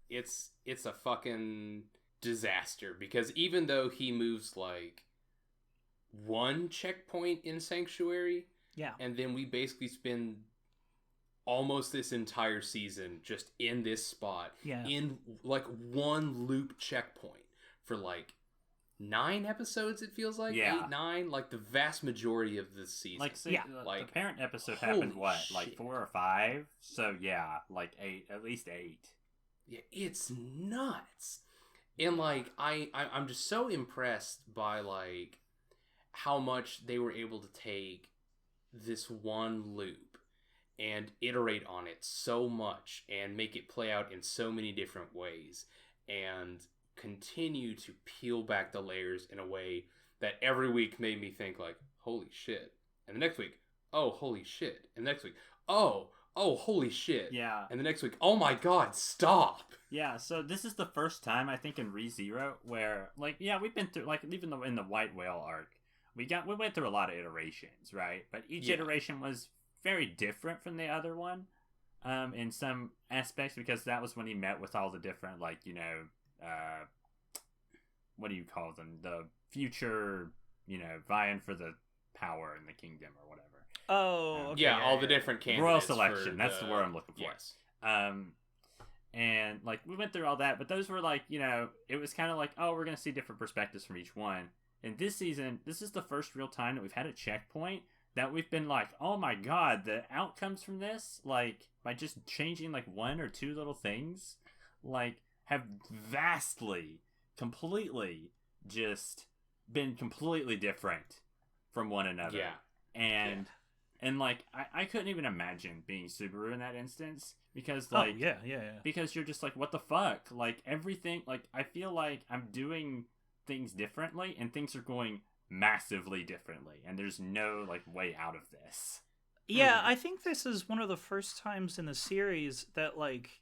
It's a fucking disaster, because even though he moves like one checkpoint in Sanctuary, and then we basically spend almost this entire season just in this spot, in like one loop checkpoint for like 9 episodes, it feels like 8, 9, like the vast majority of this season. Like, the parent episode happened like 4 or 5, so like 8, at least 8. Yeah, it's nuts. And like I'm just so impressed by like how much they were able to take this one loop and iterate on it so much and make it play out in so many different ways and continue to peel back the layers in a way that every week made me think like, holy shit. And the next week, oh, holy shit. And the next week, oh, holy shit. Yeah. And the next week, oh my god, stop. Yeah, so this is the first time, I think, in ReZero where, like, we've been through, like, even though in the White Whale arc, we went through a lot of iterations, right? But each iteration was very different from the other one, in some aspects, because that was when he met with all the different, like, what do you call them? The future vying for the power in the kingdom or whatever. Oh, okay, yeah, all the different candidates. Royal selection. That's the word I'm looking for. Yes. And like we went through all that, but those were like, it was kind of like, oh, we're gonna see different perspectives from each one. And this season, this is the first real time that we've had a checkpoint that we've been like, oh my god, the outcomes from this, like by just changing like one or two little things, like have vastly, completely just been completely different from one another. Yeah. And like I couldn't even imagine being Subaru in that instance because like because you're just like, what the fuck, like everything, like I feel like I'm doing things differently and things are going massively differently and there's no like way out of this. Yeah, I think this is one of the first times in the series that like,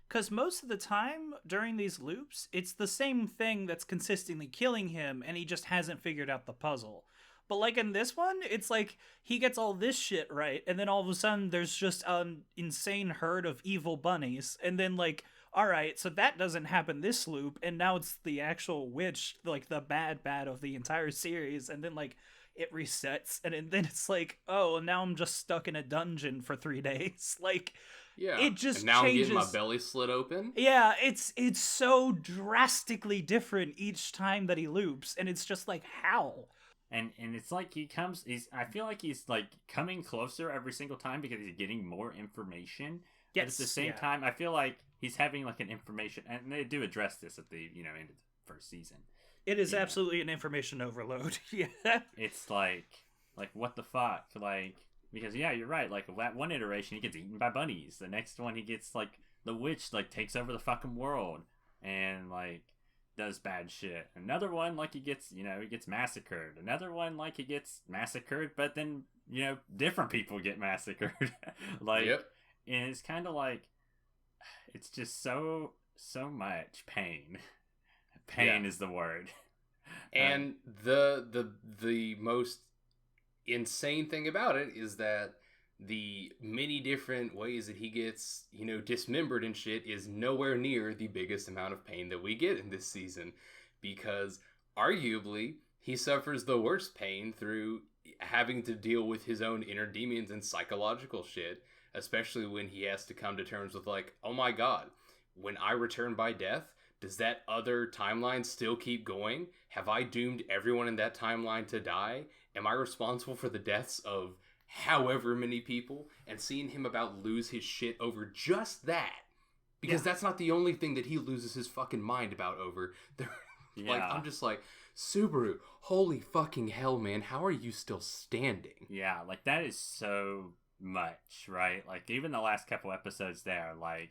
because most of the time during these loops it's the same thing that's consistently killing him and he just hasn't figured out the puzzle. But like in this one, it's like he gets all this shit right, and then all of a sudden there's just an insane herd of evil bunnies, and then like, all right, so that doesn't happen this loop, and now it's the actual witch, like the bad of the entire series, and then like it resets, and then it's like, oh, now I'm just stuck in a dungeon for 3 days, like. Yeah, it just and now changes. I'm getting my belly slit open. Yeah, it's so drastically different each time that he loops, and it's just like, how? And it's like I feel like he's like coming closer every single time because he's getting more information. Yes, but at the same time, I feel like he's having like an information, and they do address this at the end of the first season. It is absolutely an information overload. Yeah, it's like what the fuck, like because you're right. Like that one iteration, he gets eaten by bunnies. The next one, he gets like the witch like takes over the fucking world and like does bad shit. Another one, like he gets massacred. Another one, like he gets massacred, but then different people get massacred. Like, yep. And it's kind of like it's just so much pain. Pain is the word. And the most insane thing about it is that the many different ways that he gets, dismembered and shit is nowhere near the biggest amount of pain that we get in this season, because arguably he suffers the worst pain through having to deal with his own inner demons and psychological shit, especially when he has to come to terms with like, oh my god, when I return by death, does that other timeline still keep going? Have I doomed everyone in that timeline to die? Am I responsible for the deaths of however many people? And seeing him about lose his shit over just that, because that's not the only thing that he loses his fucking mind about over. Like, I'm just like, Subaru, holy fucking hell, man, how are you still standing? Yeah, like that is so much, right? Like even the last couple episodes there, like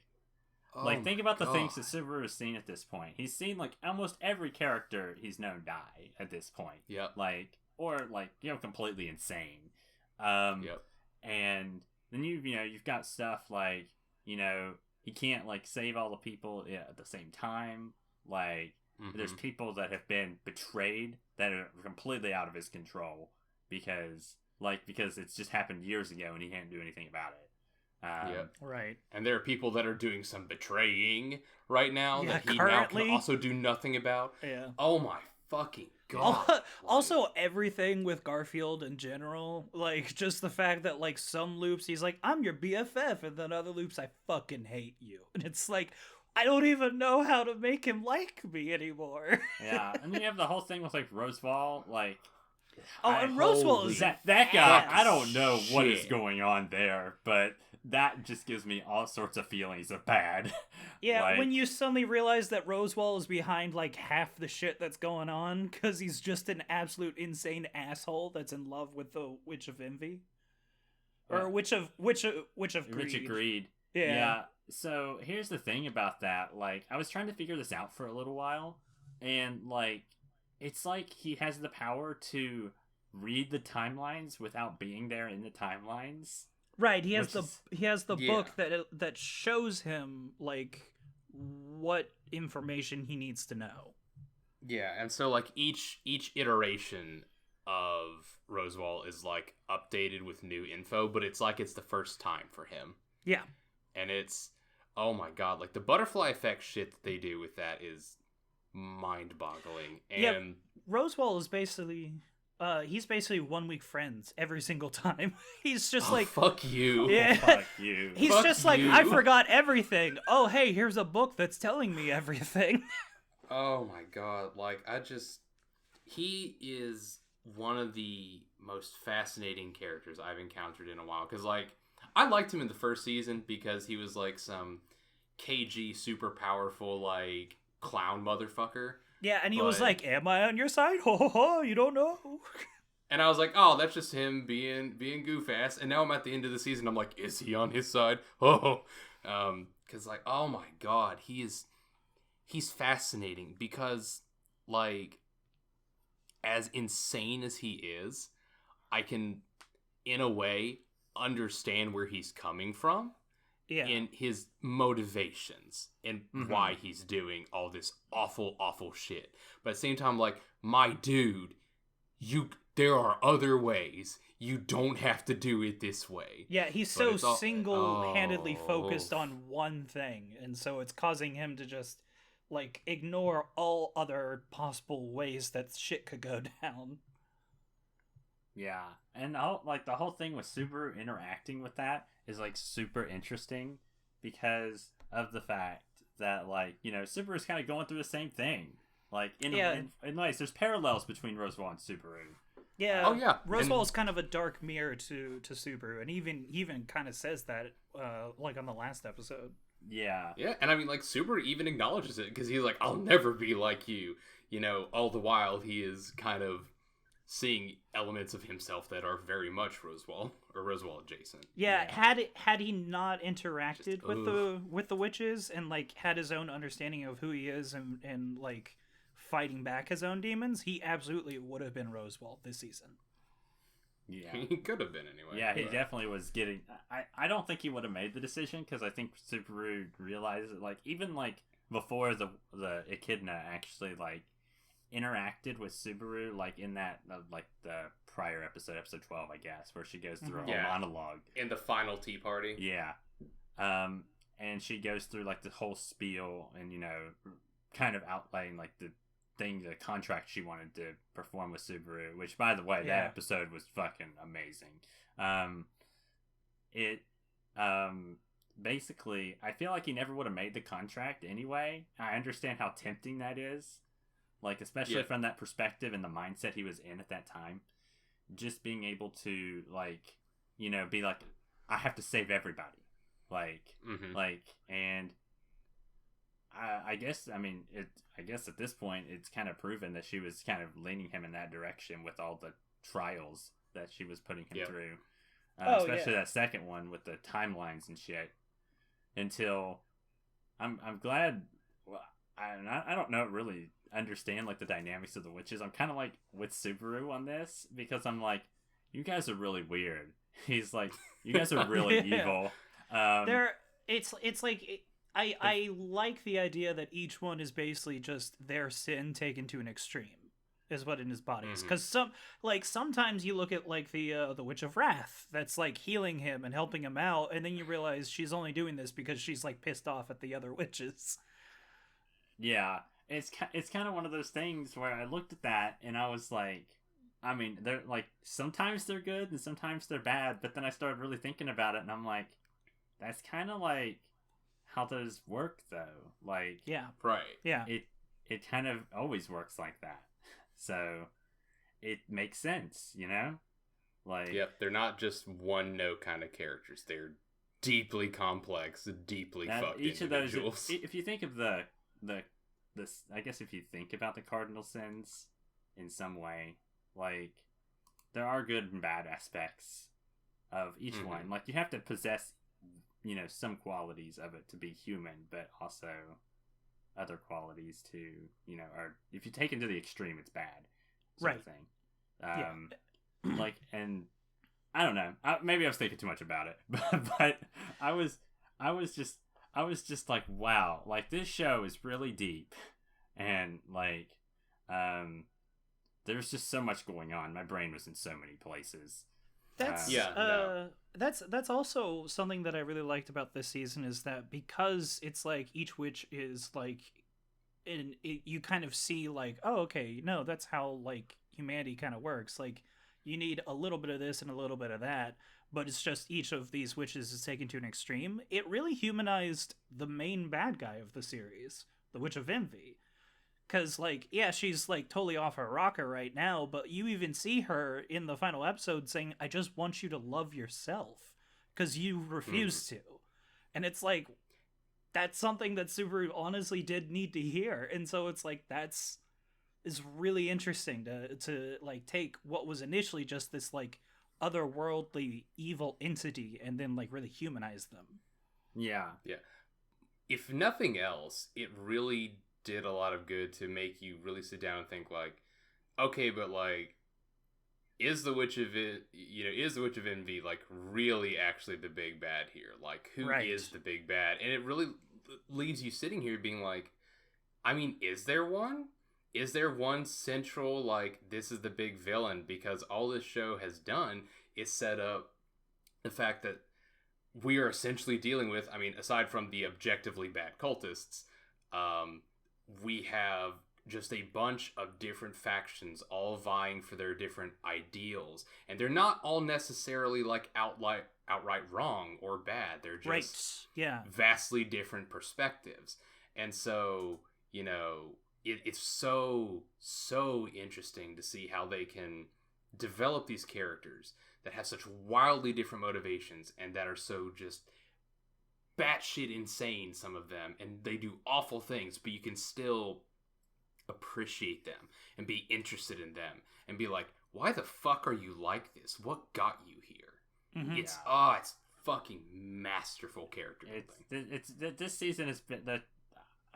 think about the things that Subaru has seen at this point. He's seen like almost every character he's known die at this point. Yep. Like, or like, completely insane. Yep. And then you've got stuff like, he can't like save all the people at the same time. Like, there's people that have been betrayed that are completely out of his control because it's just happened years ago and he can't do anything about it. Right. And there are people that are doing some betraying right now that he currently now can also do nothing about. Yeah. Oh my fucking god. Also, everything with Garfield in general, like just the fact that like some loops he's like, I'm your BFF, and then other loops, I fucking hate you. And it's like, I don't even know how to make him like me anymore. Yeah, and then you have the whole thing with like Rosewall, like. And Rosewall is that guy. I don't know what is going on there, but that just gives me all sorts of feelings of bad. Yeah, like, when you suddenly realize that Rosewall is behind like half the shit that's going on because he's just an absolute insane asshole that's in love with the Witch of Envy, or Witch of Greed. Witch of Greed. Yeah. So here's the thing about that. Like, I was trying to figure this out for a little while, and like, it's like he has the power to read the timelines without being there in the timelines. Right, he has the book that shows him like what information he needs to know. Yeah, and so like each iteration of Rosewall is like updated with new info, but it's like it's the first time for him. Yeah. And it's, oh my god, like the butterfly effect shit that they do with that is mind-boggling. And yeah, Rosewall is basically He's basically 1 week friends every single time. He's just fuck you. Yeah. Fuck you. He's Fuck just like, you. I forgot everything. Oh, hey, here's a book that's telling me everything. Oh my god, like, he is one of the most fascinating characters I've encountered in a while, because, like, I liked him in the first season because he was, like, some KG super powerful, like, clown motherfucker. Yeah, and he was like, am I on your side? Ho ho ho, you don't know. And I was like, oh, that's just him being goof ass. And now I'm at the end of the season, I'm like, is he on his side? Oh, because, like, oh my god, he's fascinating because, like, as insane as he is, I can, in a way, understand where he's coming from. Yeah. In his motivations and why he's doing all this awful, awful shit. But at the same time, like, my dude, there are other ways. You don't have to do it this way. Yeah, he's so single-handedly focused on one thing, and so it's causing him to just, like, ignore all other possible ways that shit could go down. Yeah, and the whole thing with Subaru interacting with that is, like, super interesting because of the fact that, like, you know, Subaru's kind of going through the same thing. Like, in ways, there's parallels between Roswell and Subaru. Yeah. Oh yeah. Roswell is kind of a dark mirror to Subaru, and even kind of says that, like, on the last episode. Yeah. Yeah, and I mean, like, Subaru even acknowledges it because he's like, I'll never be like you. You know, all the while he is kind of seeing elements of himself that are very much Roswell or Roswell adjacent. Yeah, had he not interacted with the witches and, like, had his own understanding of who he is and like fighting back his own demons, he absolutely would have been Roswell this season. Yeah, he could have been anyway. Yeah, he definitely was getting. I don't think he would have made the decision because I think Subaru realized that, like, even like before the Echidna actually, like, interacted with Subaru, like, in that like the prior episode 12, I guess, where she goes through a whole monologue in the final tea party. Yeah, and she goes through, like, the whole spiel and, you know, kind of outlaying, like, the contract she wanted to perform with Subaru, which, by the way, that episode was fucking amazing. Basically, I feel like he never would have made the contract anyway. I understand how tempting that is. Like, especially from that perspective and the mindset he was in at that time. Just being able to, like, you know, be like, I have to save everybody. Like, and I guess, I mean, I guess at this point, it's kind of proven that she was kind of leaning him in that direction with all the trials that she was putting him through. Especially that second one with the timelines and shit. Until, I'm glad, well, I don't know really understand, like, the dynamics of the witches. I'm kind of like with Subaru on this because I'm like, you guys are really weird. He's like, you guys are really evil. It's like I like the idea that each one is basically just their sin taken to an extreme, is what in his body is. Because sometimes you look at, like, the Witch of Wrath that's, like, healing him and helping him out, and then you realize she's only doing this because she's, like, pissed off at the other witches. Yeah. It's kind of one of those things where I looked at that and I was like, I mean, they're, like, sometimes they're good and sometimes they're bad, but then I started really thinking about it and I'm like, that's kind of like how those work, though. Like, yeah, right, yeah, it kind of always works like that, so it makes sense, you know. Like, they're not just one note kind of characters. They're deeply complex, deeply fucked each individuals. Of those, if you think of this, I guess if you think about the cardinal sins in some way, like, there are good and bad aspects of each one. Like, you have to possess, you know, some qualities of it to be human, but also other qualities to, you know, or if you take it to the extreme, it's bad, sort of thing. Like, and I don't know, maybe I was thinking too much about it, but I was just like, wow, like, this show is really deep, and, like, there's just so much going on. My brain was in so many places. That's also something that I really liked about this season, is that because it's like each witch is like, you kind of see, like, oh, okay, no, that's how, like, humanity kind of works. Like, you need a little bit of this and a little bit of that, but it's just each of these witches is taken to an extreme. It really humanized the main bad guy of the series, the Witch of Envy. Because, like, yeah, she's, like, totally off her rocker right now, but you even see her in the final episode saying, I just want you to love yourself, because you refuse to. And it's like, that's something that Subaru honestly did need to hear. And so it's like, is really interesting to like take what was initially just this like otherworldly evil entity and then like really humanize them. Yeah. If nothing else, it really did a lot of good to make you really sit down and think like, okay, but like, is the Witch of Envy like really actually the big bad here? Like, who is the big bad? And it really leaves you sitting here being like, I mean, is there one? Is there one central, like, this is the big villain? Because all this show has done is set up the fact that we are essentially dealing with, I mean, aside from the objectively bad cultists, we have just a bunch of different factions all vying for their different ideals. And they're not all necessarily, like, outright wrong or bad. They're just vastly different perspectives. And so, you know, it's so interesting to see how they can develop these characters that have such wildly different motivations and that are so just batshit insane, some of them, and they do awful things, but you can still appreciate them and be interested in them and be like, why the fuck are you like this? What got you here? Mm-hmm. It's fucking masterful character building. This season has been that.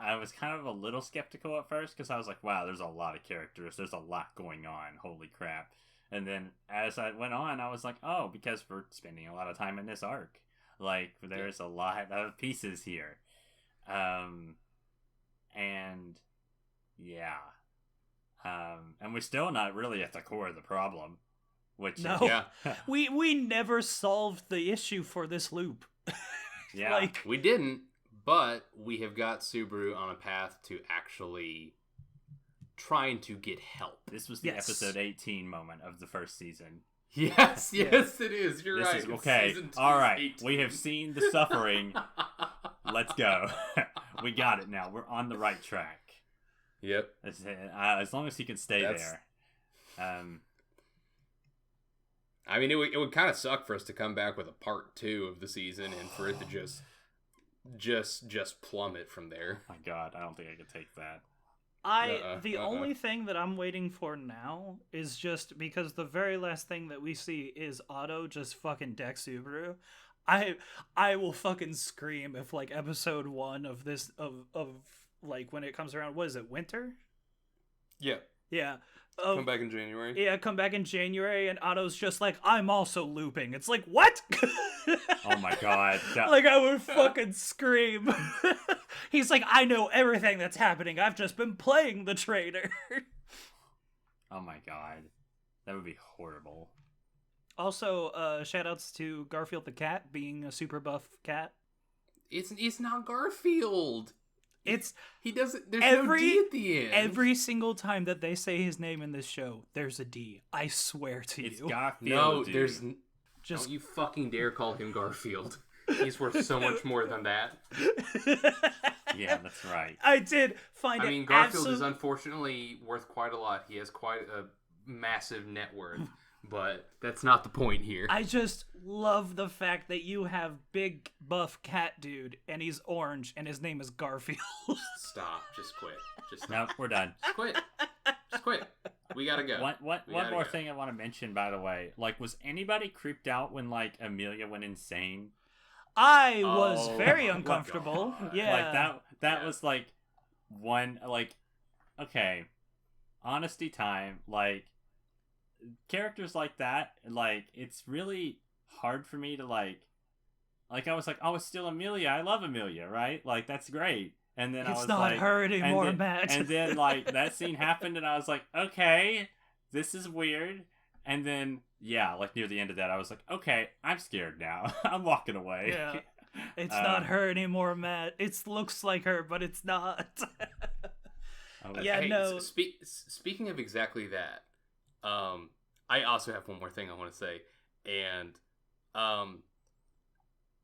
I was kind of a little skeptical at first because I was like, wow, there's a lot of characters. There's a lot going on. Holy crap. And then as I went on, I was like, oh, because we're spending a lot of time in this arc. Like, there's a lot of pieces here. And yeah. And we're still not really at the core of the problem. Which we never solved the issue for this loop. Yeah. Like, we didn't. But we have got Subaru on a path to actually trying to get help. This was the episode 18 moment of the first season. Yes, it is. You're right. Okay, all right. 18. We have seen the suffering. Let's go. We got it now. We're on the right track. Yep. As long as he can stay there. I mean, it would kind of suck for us to come back with a part 2 of the season and for it to just plummet from there. Oh my God, I don't think I could take that. The only thing that I'm waiting for now is just because the very last thing that we see is Otto just fucking deck Subaru. I will fucking scream if like episode 1 of this of like when it comes around. What is it? Winter? Yeah. Come back in January. Yeah, come back in January, and Otto's just like, I'm also looping. It's like, what? Oh my God. Like, I would fucking scream. He's like, I know everything that's happening. I've just been playing the traitor. Oh my God. That would be horrible. Also, shoutouts to Garfield the cat being a super buff cat. It's not Garfield. He doesn't. There's no D at the end. Every single time that they say his name in this show, there's a D. I swear to it's you. Garfield. No, there's. Just don't you fucking dare call him Garfield. He's worth so much more than that. Yeah, that's right. I did find it. I mean, Garfield is unfortunately worth quite a lot. He has quite a massive net worth. But that's not the point here. I just love the fact that you have big buff cat dude and he's orange and his name is Garfield. Stop. Just quit. No, we're done. Just quit. We gotta go. One more thing I want to mention, by the way. Like, was anybody creeped out when, like, Amelia went insane? I was very uncomfortable. Yeah. Like, that was, like, one, like, okay. Honesty time. Like, characters like that, like, it's really hard for me to, like, I was like, oh, it's still Amelia. I love Amelia, right? Like, that's great. And then I was like... It's not her anymore, Matt. And then, like, that scene happened, and I was like, okay, this is weird. And then, yeah, like, near the end of that, I was like, okay, I'm scared now. I'm walking away. Yeah. It's not her anymore, Matt. It looks like her, but it's not. Yeah, hey, no. Speaking of exactly that, I also have one more thing I want to say, and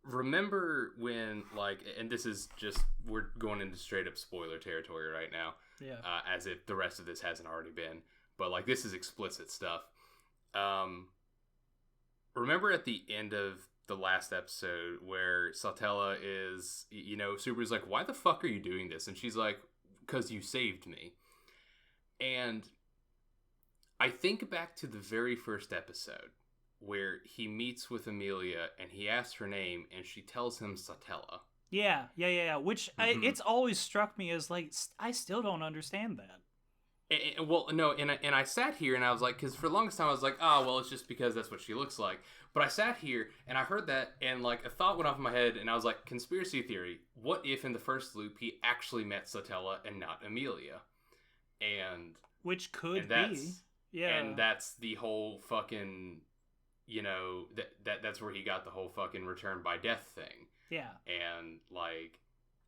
remember when, like, and this is just, we're going into straight up spoiler territory right now, as if the rest of this hasn't already been, but like this is explicit stuff. Remember at the end of the last episode where Satella is, Subaru's like, why the fuck are you doing this? And she's like, because you saved me. And I think back to the very first episode where he meets with Amelia and he asks her name and she tells him Satella. Yeah. Which it's always struck me as like, I still don't understand that. And I sat here and I was like, because for the longest time I was like, well, it's just because that's what she looks like. But I sat here and I heard that and like a thought went off in my head and I was like, conspiracy theory. What if in the first loop he actually met Satella and not Amelia? Which could be. Yeah. And that's the whole fucking, that's where he got the whole fucking return by death thing. Yeah. And like,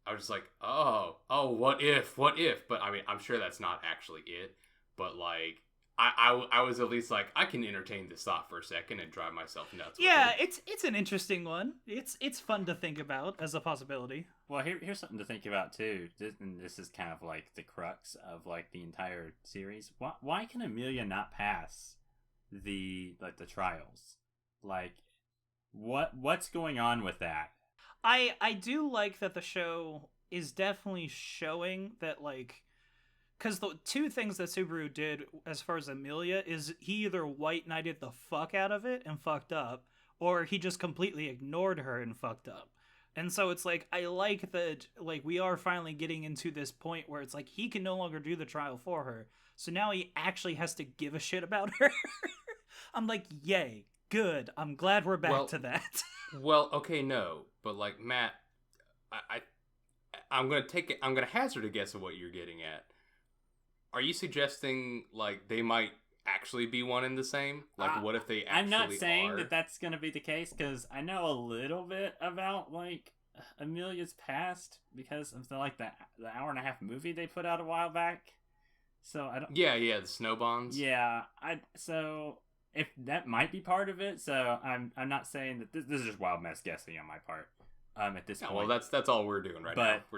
I was just like, oh, what if? But I mean, I'm sure that's not actually it. But like, I was at least like, I can entertain this thought for a second and drive myself nuts. Yeah, it's an interesting one. It's fun to think about as a possibility. Well, here's something to think about too. This is kind of like the crux of like the entire series. Why can Amelia not pass the trials? Like, what's going on with that? I do like that the show is definitely showing that, like, because the two things that Subaru did as far as Amelia is he either white knighted the fuck out of it and fucked up, or he just completely ignored her and fucked up. And so it's like, I like that, like, we are finally getting into this point where it's like he can no longer do the trial for her. So now he actually has to give a shit about her. I'm like, yay, good. I'm glad we're back to that. Well, okay, no. But like, Matt, I'm gonna hazard a guess of what you're getting at. Are you suggesting like they might actually be one and the same? Like, what if they actually I'm not saying are? that's gonna be the case, because I know a little bit about like Amelia's past because of the hour and a half movie they put out a while back. So I don't. Yeah, the snow bonds. Yeah, so if that might be part of it. So I'm not saying that this is just wild mess guessing on my part. At this point. Well, that's all we're doing right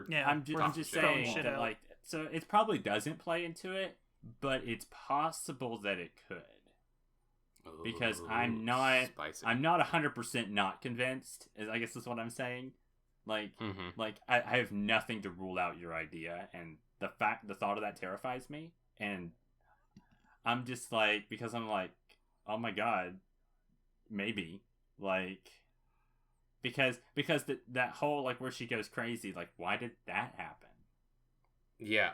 now. I'm just saying that like. So it probably doesn't play into it, but it's possible that it could. Because I'm not 100% not convinced. I guess that's what I'm saying. Like, I have nothing to rule out your idea, and the thought of that terrifies me. And I'm just like, because I'm like, oh my god, maybe, like, because that whole like where she goes crazy, like, why did that happen? Yeah,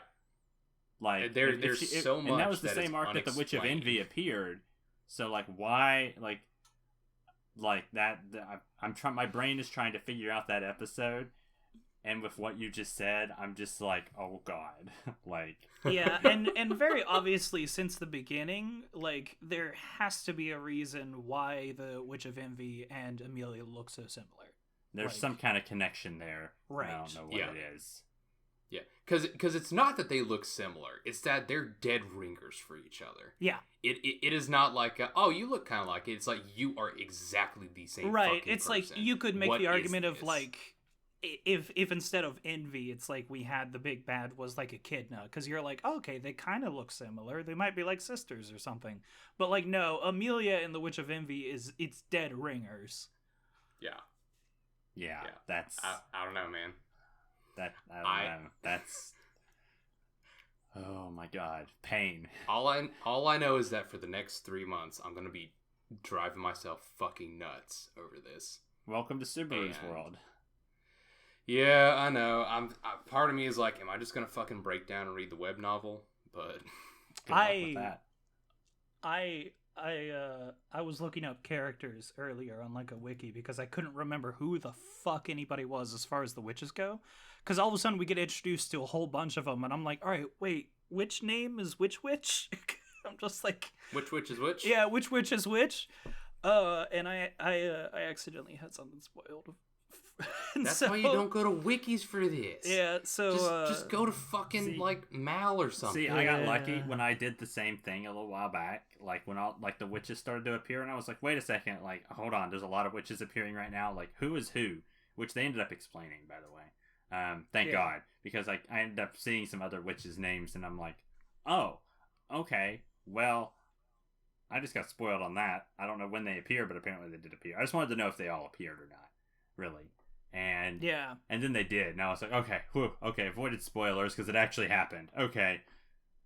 like there's so much, and that was the same arc that the Witch of Envy appeared. So like, why, like that? I'm trying. My brain is trying to figure out that episode, and with what you just said, I'm just like, oh god, like. Yeah, and very obviously since the beginning, like there has to be a reason why the Witch of Envy and Amelia look so similar. There's some kind of connection there. Right. I don't know what it is. Yeah, because it's not that they look similar. It's that they're dead ringers for each other. Yeah. It is not like, you look kind of like it. It's like, you are exactly the same right. It's person. Like, you could make the argument of, like, if instead of Envy, it's like we had the big bad was, like, Echidna. Because you're like, okay, they kind of look similar. They might be, like, sisters or something. But, like, no, Amelia and the Witch of Envy it's dead ringers. Yeah, that's... I don't know, man. I don't know. That's... Oh my god. Pain. All I know is that for the next 3 months, I'm going to be driving myself fucking nuts over this. Welcome to Subaru's world. Yeah, I know. Part of me is like, am I just going to fucking break down and read the web novel? But... Good luck with that. I was looking up characters earlier on like a wiki because I couldn't remember who the fuck anybody was as far as the witches go. Because all of a sudden we get introduced to a whole bunch of them, and I'm like, all right, wait, which name is which witch? I'm just like, which witch is which? Yeah, which witch is which? And I accidentally had something spoiled And That's so, why you don't go to wikis for this. Yeah, so just go to fucking Mal or something. See, I got lucky when I did the same thing a little while back. Like when the witches started to appear, and I was like, wait a second, like hold on, there's a lot of witches appearing right now. Like who is who? Which they ended up explaining, by the way. Thank God, because I ended up seeing some other witches' names, and I'm like, oh, okay, well, I just got spoiled on that. I don't know when they appear, but apparently they did appear. I just wanted to know if they all appeared or not, really. And then they did. And I was like, okay, avoided spoilers because it actually happened. Okay,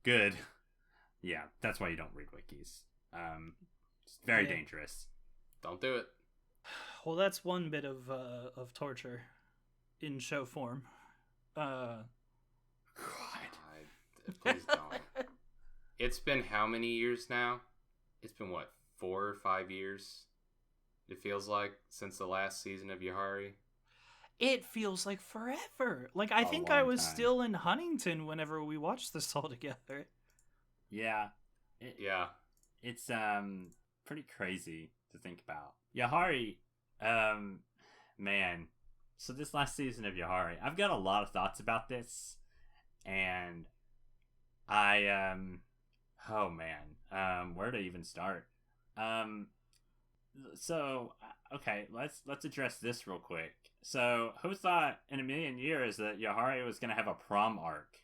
good. Yeah, that's why you don't read wikis. It's very dangerous. Don't do it. Well, that's one bit of torture in show form. God, please don't. It's been how many years now? It's been what, 4 or 5 years? It feels like since the last season of Yahari. It feels like forever. Like I think I was still in Huntington whenever we watched this all together. Yeah. It's pretty crazy to think about. Yahari, man. So this last season of Yahari, I've got a lot of thoughts about this, and I oh man, where to even start? So okay, let's address this real quick. So who thought in a million years that Yahari was gonna have a prom arc,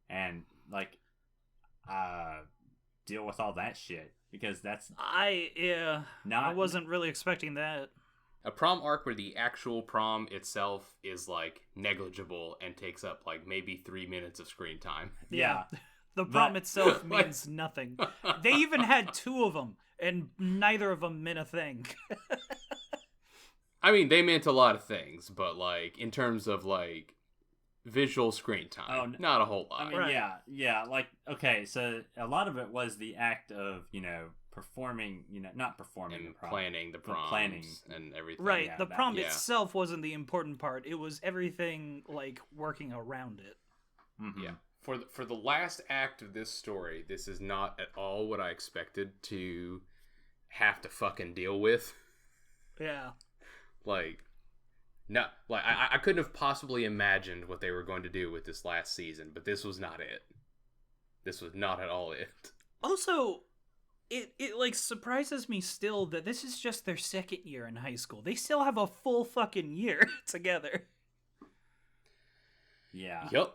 and like deal with all that shit? Because that's I wasn't really expecting that. A prom arc where the actual prom itself is like negligible and takes up like maybe 3 minutes of screen time. Yeah. The prom itself means nothing. They even had 2 of them, and neither of them meant a thing. I mean, they meant a lot of things, but like in terms of like visual screen time, not a whole lot. I mean, yeah. Like, okay, so a lot of it was the act of, performing, not performing and the prom, planning the proms planning and everything. Right, the prom itself wasn't the important part. It was everything like working around it. Mm-hmm. Yeah. For the last act of this story, this is not at all what I expected to have to fucking deal with. Yeah. I couldn't have possibly imagined what they were going to do with this last season, but this was not it. This was not at all it. Also, it like surprises me still that this is just their second year in high school. They still have a full fucking year together. Yeah. Yep.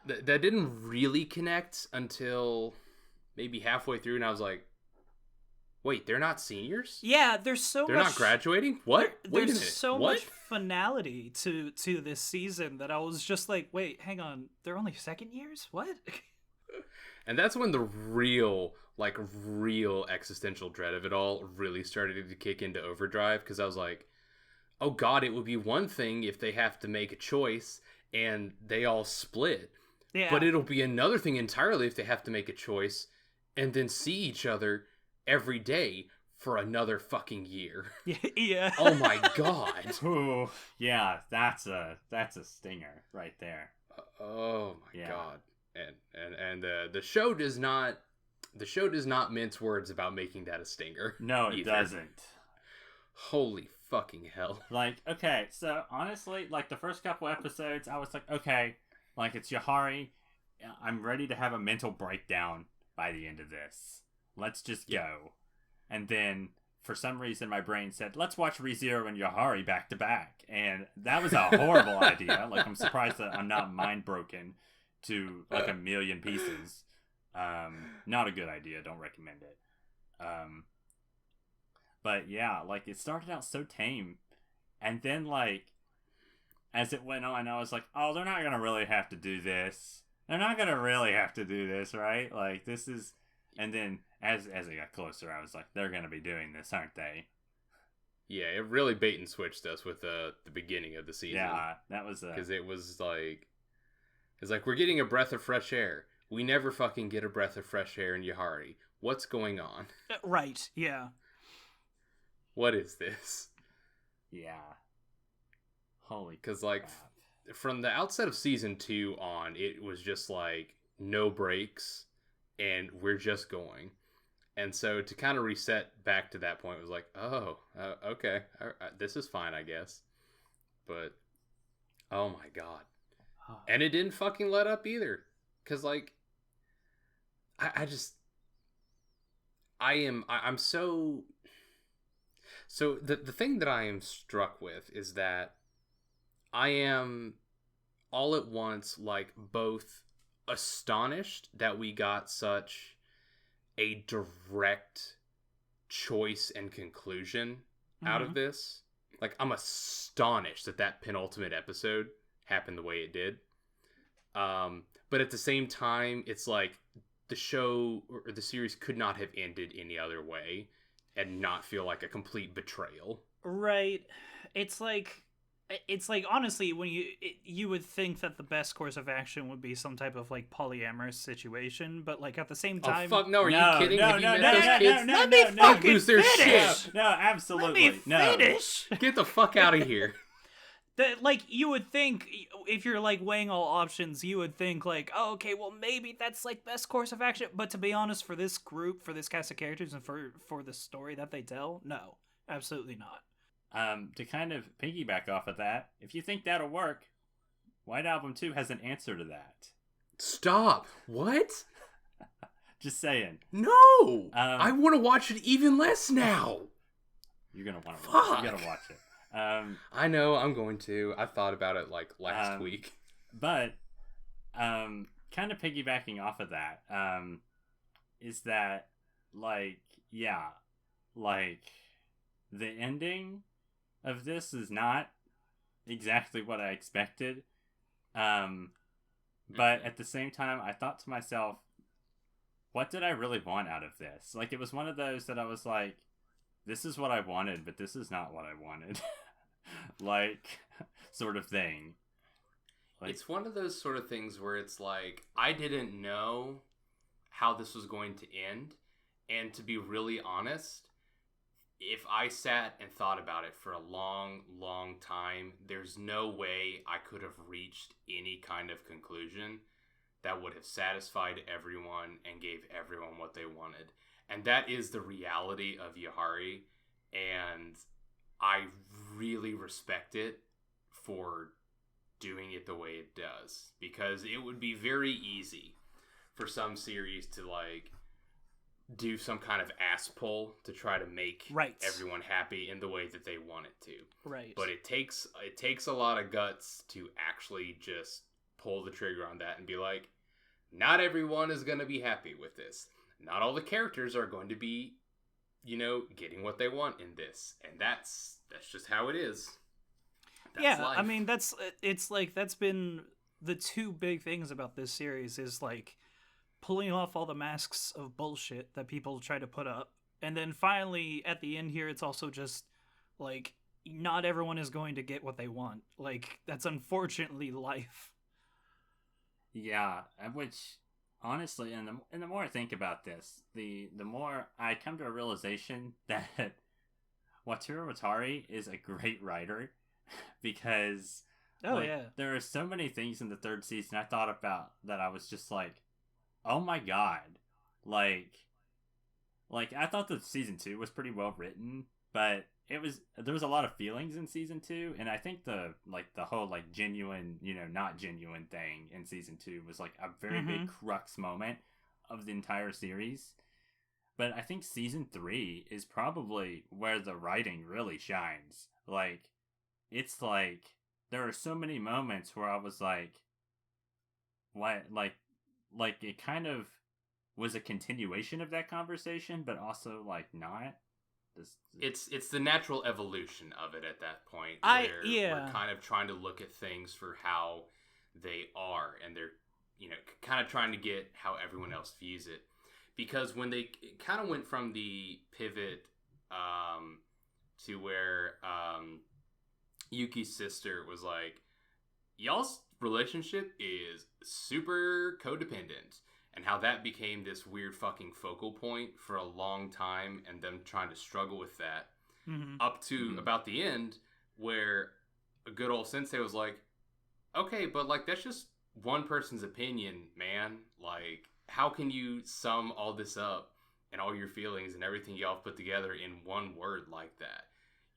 That didn't really connect until maybe halfway through, and I was like, wait, they're not seniors? Yeah, they're not graduating? What? Wait a minute. There's so much finality to this season that I was just like, wait, hang on, they're only second years? What? And that's when the real existential dread of it all really started to kick into overdrive, because I was like, oh god, it would be one thing if they have to make a choice and they all split. Yeah. But it'll be another thing entirely if they have to make a choice and then see each other every day for another fucking year. Yeah. Oh my god. Ooh, yeah, that's a stinger right there. Oh my god. And the show does not mince words about making that a stinger. No, it doesn't. Holy fucking hell. Like, okay, so honestly, like the first couple episodes, I was like, okay, like it's Yahari. I'm ready to have a mental breakdown by the end of this. Let's just go. And then for some reason my brain said, let's watch ReZero and Yahari back to back. And that was a horrible idea. Like, I'm surprised that I'm not mind broken to like a million pieces. Not a good idea. Don't recommend it. But yeah, like it started out so tame. And then like as it went on, I was like, oh, they're not going to really have to do this. They're not going to really have to do this, right? Like this is... And then as it got closer, I was like, they're going to be doing this, aren't they? Yeah, it really bait and switched us with the beginning of the season. Yeah, that was... Because it was like... It's like, we're getting a breath of fresh air. We never fucking get a breath of fresh air in Yahari. What's going on? Right, yeah. What is this? Yeah. Holy Because, like, from the outset of Season 2 on, it was just, like, no breaks, and we're just going. And so to kind of reset back to that point was like, oh, okay, this is fine, I guess. But, oh my god. And it didn't fucking let up either. Because, like, I'm so... So the thing that I am struck with is that I am all at once, like, both astonished that we got such a direct choice and conclusion out of this. Like, I'm astonished that penultimate episode happened the way it did. But at the same time, it's like the show or the series could not have ended any other way and not feel like a complete betrayal. Right. It's like honestly, when you would think that the best course of action would be some type of like polyamorous situation, but like at the same time, oh fuck no! Are you kidding? Have you met those kids? Let me fucking lose their finish. No, absolutely. Let me finish. Get the fuck out of here. Like, you would think, if you're, like, weighing all options, you would think, like, oh, okay, well, maybe that's, like, best course of action. But to be honest, for this group, for this cast of characters, and for the story that they tell, no, absolutely not. To kind of piggyback off of that, if you think that'll work, White Album 2 has an answer to that. Stop. What? Just saying. No! I want to watch it even less now. You're going to want to watch it. I know, I'm going to. I thought about it like last week. But kind of piggybacking off of that, is that like the ending of this is not exactly what I expected. But at the same time, I thought to myself, what did I really want out of this? Like, it was one of those that I was like, this is what I wanted, but this is not what I wanted. Like, sort of thing. Like, it's one of those sort of things where it's like, I didn't know how this was going to end. And to be really honest, if I sat and thought about it for a long, long time, there's no way I could have reached any kind of conclusion that would have satisfied everyone and gave everyone what they wanted. And that is the reality of Yahari. And I really respect it for doing it the way it does, because it would be very easy for some series to like do some kind of ass pull to try to make everyone happy in the way that they want it to. Right. But it takes a lot of guts to actually just pull the trigger on that and be like, not everyone is going to be happy with this. Not all the characters are going to be, getting what they want in this. And that's just how it is. That's life. I mean, it's like, that's been the two big things about this series is like pulling off all the masks of bullshit that people try to put up. And then finally at the end here, it's also just like, not everyone is going to get what they want. Like, that's unfortunately life. Yeah, which honestly, and the more I think about this, the more I come to a realization that Wataru Watari is a great writer, because there are so many things in the third season I thought about that I was just like, oh my god, like I thought that season 2 was pretty well written, but there was a lot of feelings in season 2, and I think the whole like genuine, not genuine thing in season 2 was like a very big crux moment of the entire series. But I think season 3 is probably where the writing really shines. Like, it's like there are so many moments where I was like, what, like it kind of was a continuation of that conversation, but also like not. It's the natural evolution of it at that point. We're kind of trying to look at things for how they are, and they're kind of trying to get how everyone else views it. Because when they kind of went from the pivot to where Yuki's sister was like, y'all's relationship is super codependent, and how that became this weird fucking focal point for a long time, and them trying to struggle with that up to about the end, where a good old sensei was like, okay, but like that's just one person's opinion, man. Like, how can you sum all this up and all your feelings and everything y'all put together in one word like that.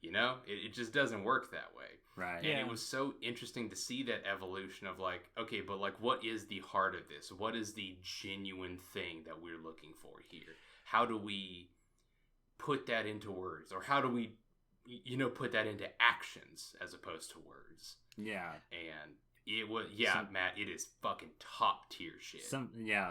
You know, it just doesn't work that way. Right. And it was so interesting to see that evolution of like, okay, but like, what is the heart of this? What is the genuine thing that we're looking for here? How do we put that into words? Or how do we, put that into actions as opposed to words? Yeah. And it was, Matt, it is fucking top tier shit.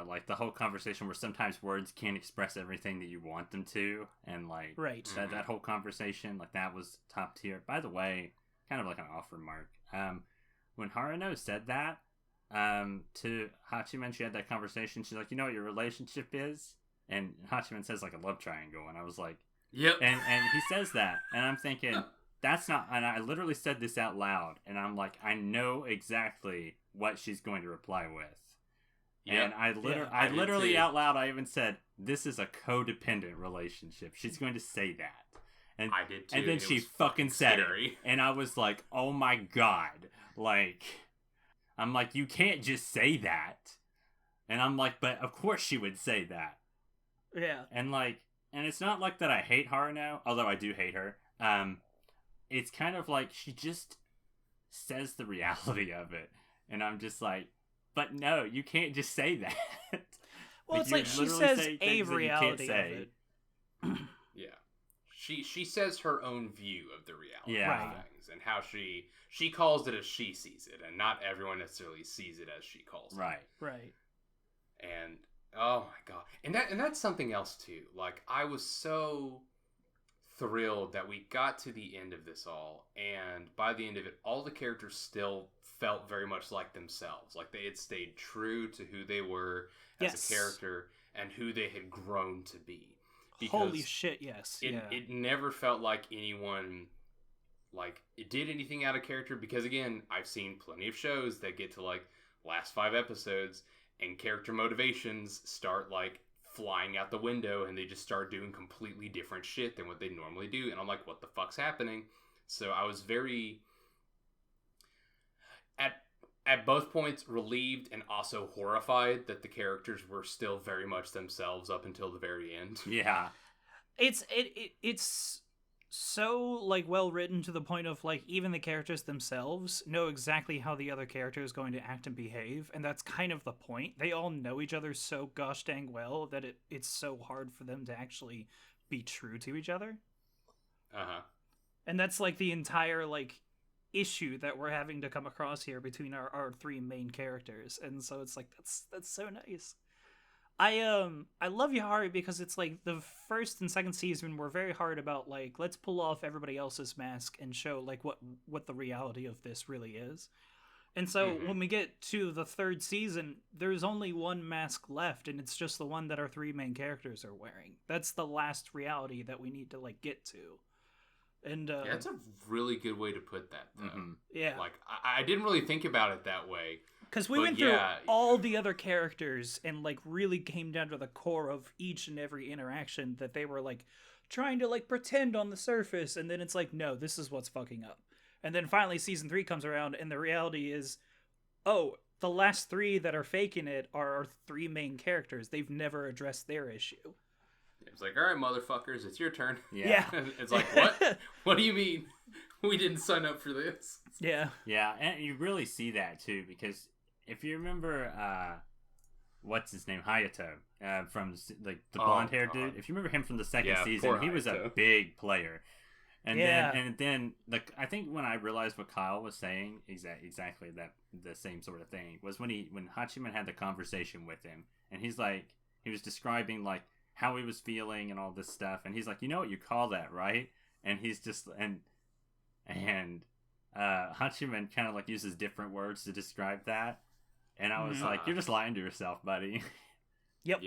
Like the whole conversation where sometimes words can't express everything that you want them to. And like, right. that whole conversation, like that was top tier. By the way, kind of like an off remark. When Haruno said that to Hachiman, she had that conversation. She's like, you know what your relationship is? And Hachiman says like a love triangle. And I was like, yep. And he says that. And I'm thinking, that's not, and I literally said this out loud. And I'm like, I know exactly what she's going to reply with. Yep. And I literally out loud, I even said, this is a codependent relationship. She's going to say that. And I did too. And then she fucking said it. And I was like, oh my God. Like, I'm like, you can't just say that. And I'm like, but of course she would say that. Yeah. And like, and it's not like that I hate Haruno, although I do hate her. It's kind of like she just says the reality of it. And I'm just like, but no, you can't just say that. Well, it's like she says a reality of it. Yeah. She says her own view of the reality of things and how she calls it as she sees it, and not everyone necessarily sees it as she calls it. Right. And oh my God. And that's something else too. Like, I was so thrilled that we got to the end of this all, and by the end of it, all the characters still felt very much like themselves. Like they had stayed true to who they were as a character and who they had grown to be. Because holy shit, yes. It never felt like anyone like it did anything out of character, because again, I've seen plenty of shows that get to like last 5 episodes and character motivations start like flying out the window and they just start doing completely different shit than what they normally do, and I'm like, what the fuck's happening? So I was very at both points relieved and also horrified that the characters were still very much themselves up until the very end. Yeah. It's so like well written to the point of like even the characters themselves know exactly how the other character is going to act and behave, and that's kind of the point. They all know each other so gosh dang well that it's so hard for them to actually be true to each other. Uh-huh. And that's like the entire like issue that we're having to come across here between our 3 main characters, and so it's like that's so nice. I love Yahari because it's like the first and second season were very hard about like, let's pull off everybody else's mask and show like what the reality of this really is. And so when we get to the 3rd season, there's only one mask left, and it's just the one that our 3 main characters are wearing. That's the last reality that we need to like get to. And yeah, that's a really good way to put that, though. Mm-hmm. Yeah. Like, I didn't really think about it that way. Because we went through all the other characters and, like, really came down to the core of each and every interaction that they were, like, trying to, like, pretend on the surface. And then it's like, no, this is what's fucking up. And then finally season 3 comes around, and the reality is, oh, the last 3 that are faking it are our 3 main characters. They've never addressed their issue. It's like, all right, motherfuckers, it's your turn. Yeah. It's like, what? What do you mean? We didn't sign up for this. Yeah. Yeah, and you really see that, too, because if you remember, what's his name? Hayato, from like the blonde-haired dude. If you remember him from the 2nd season, he was a big player. And then, like, I think when I realized what Kyle was saying, exactly that the same sort of thing, was when Hachiman had the conversation with him, and he's like, he was describing, like, how he was feeling and all this stuff, and he's like, you know what you call that, right? And he's just and Hachiman kind of like uses different words to describe that, and I was like, you're just lying to yourself, buddy. Yep.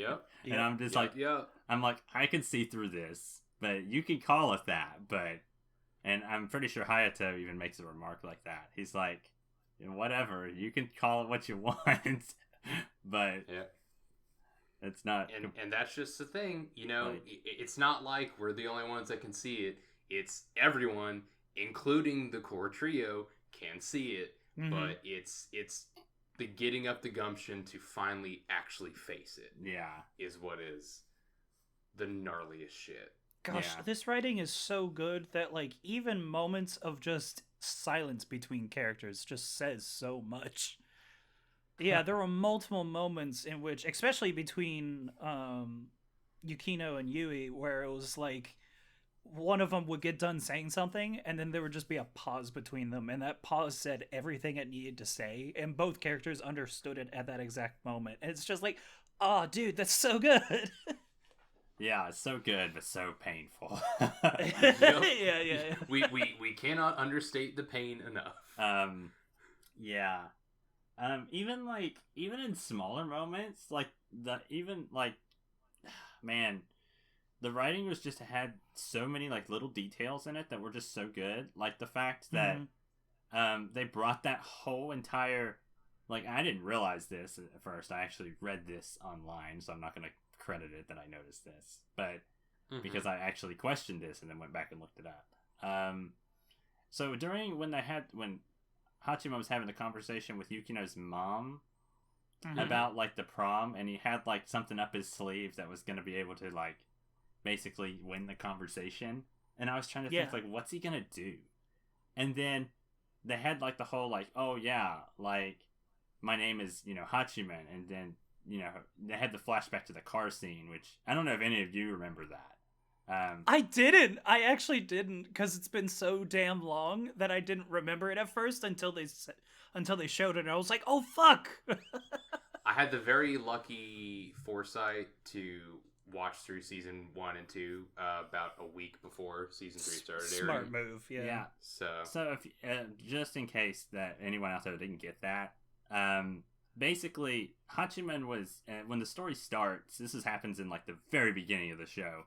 And I'm just I'm like, I can see through this, but you can call it that, but, and I'm pretty sure Hayato even makes a remark like that. He's like, whatever, you can call it what you want, but it's not. And that's just the thing, you know, it's not like we're the only ones that can see it. It's everyone, including the core trio, can see it, but it's the getting up the gumption to finally actually face it. Yeah. Is what is the gnarliest shit. Gosh, this writing is so good that like even moments of just silence between characters just says so much. Yeah, there were multiple moments in which, especially between Yukino and Yui, where it was like one of them would get done saying something and then there would just be a pause between them, and that pause said everything it needed to say, and both characters understood it at that exact moment. And it's just like, oh dude, that's so good. Yeah, it's so good but so painful. Yeah. We cannot understate the pain enough. Yeah. Even in smaller moments, like man, the writing was just had so many like little details in it that were just so good. Like the fact that they brought that whole entire, like, I didn't realize this at first. I actually read this online, so I'm not gonna credit it that I noticed this, but because I actually questioned this and then went back and looked it up. So when Hachima was having the conversation with Yukino's mom about like the prom, and he had like something up his sleeve that was going to be able to like basically win the conversation, and I was trying to think like, what's he gonna do? And then they had like the whole like, oh yeah, like my name is Hachiman, and then they had the flashback to the car scene, which I don't know if any of you remember that. I didn't. I actually didn't, because it's been so damn long that I didn't remember it at first until they showed it, and I was like, oh fuck. I had the very lucky foresight to watch through season 1 and 2 about a week before season 3 started airing. Smart move, yeah. So if just in case that anyone out there didn't get that, basically Hachiman was when the story starts. This happens in like the very beginning of the show.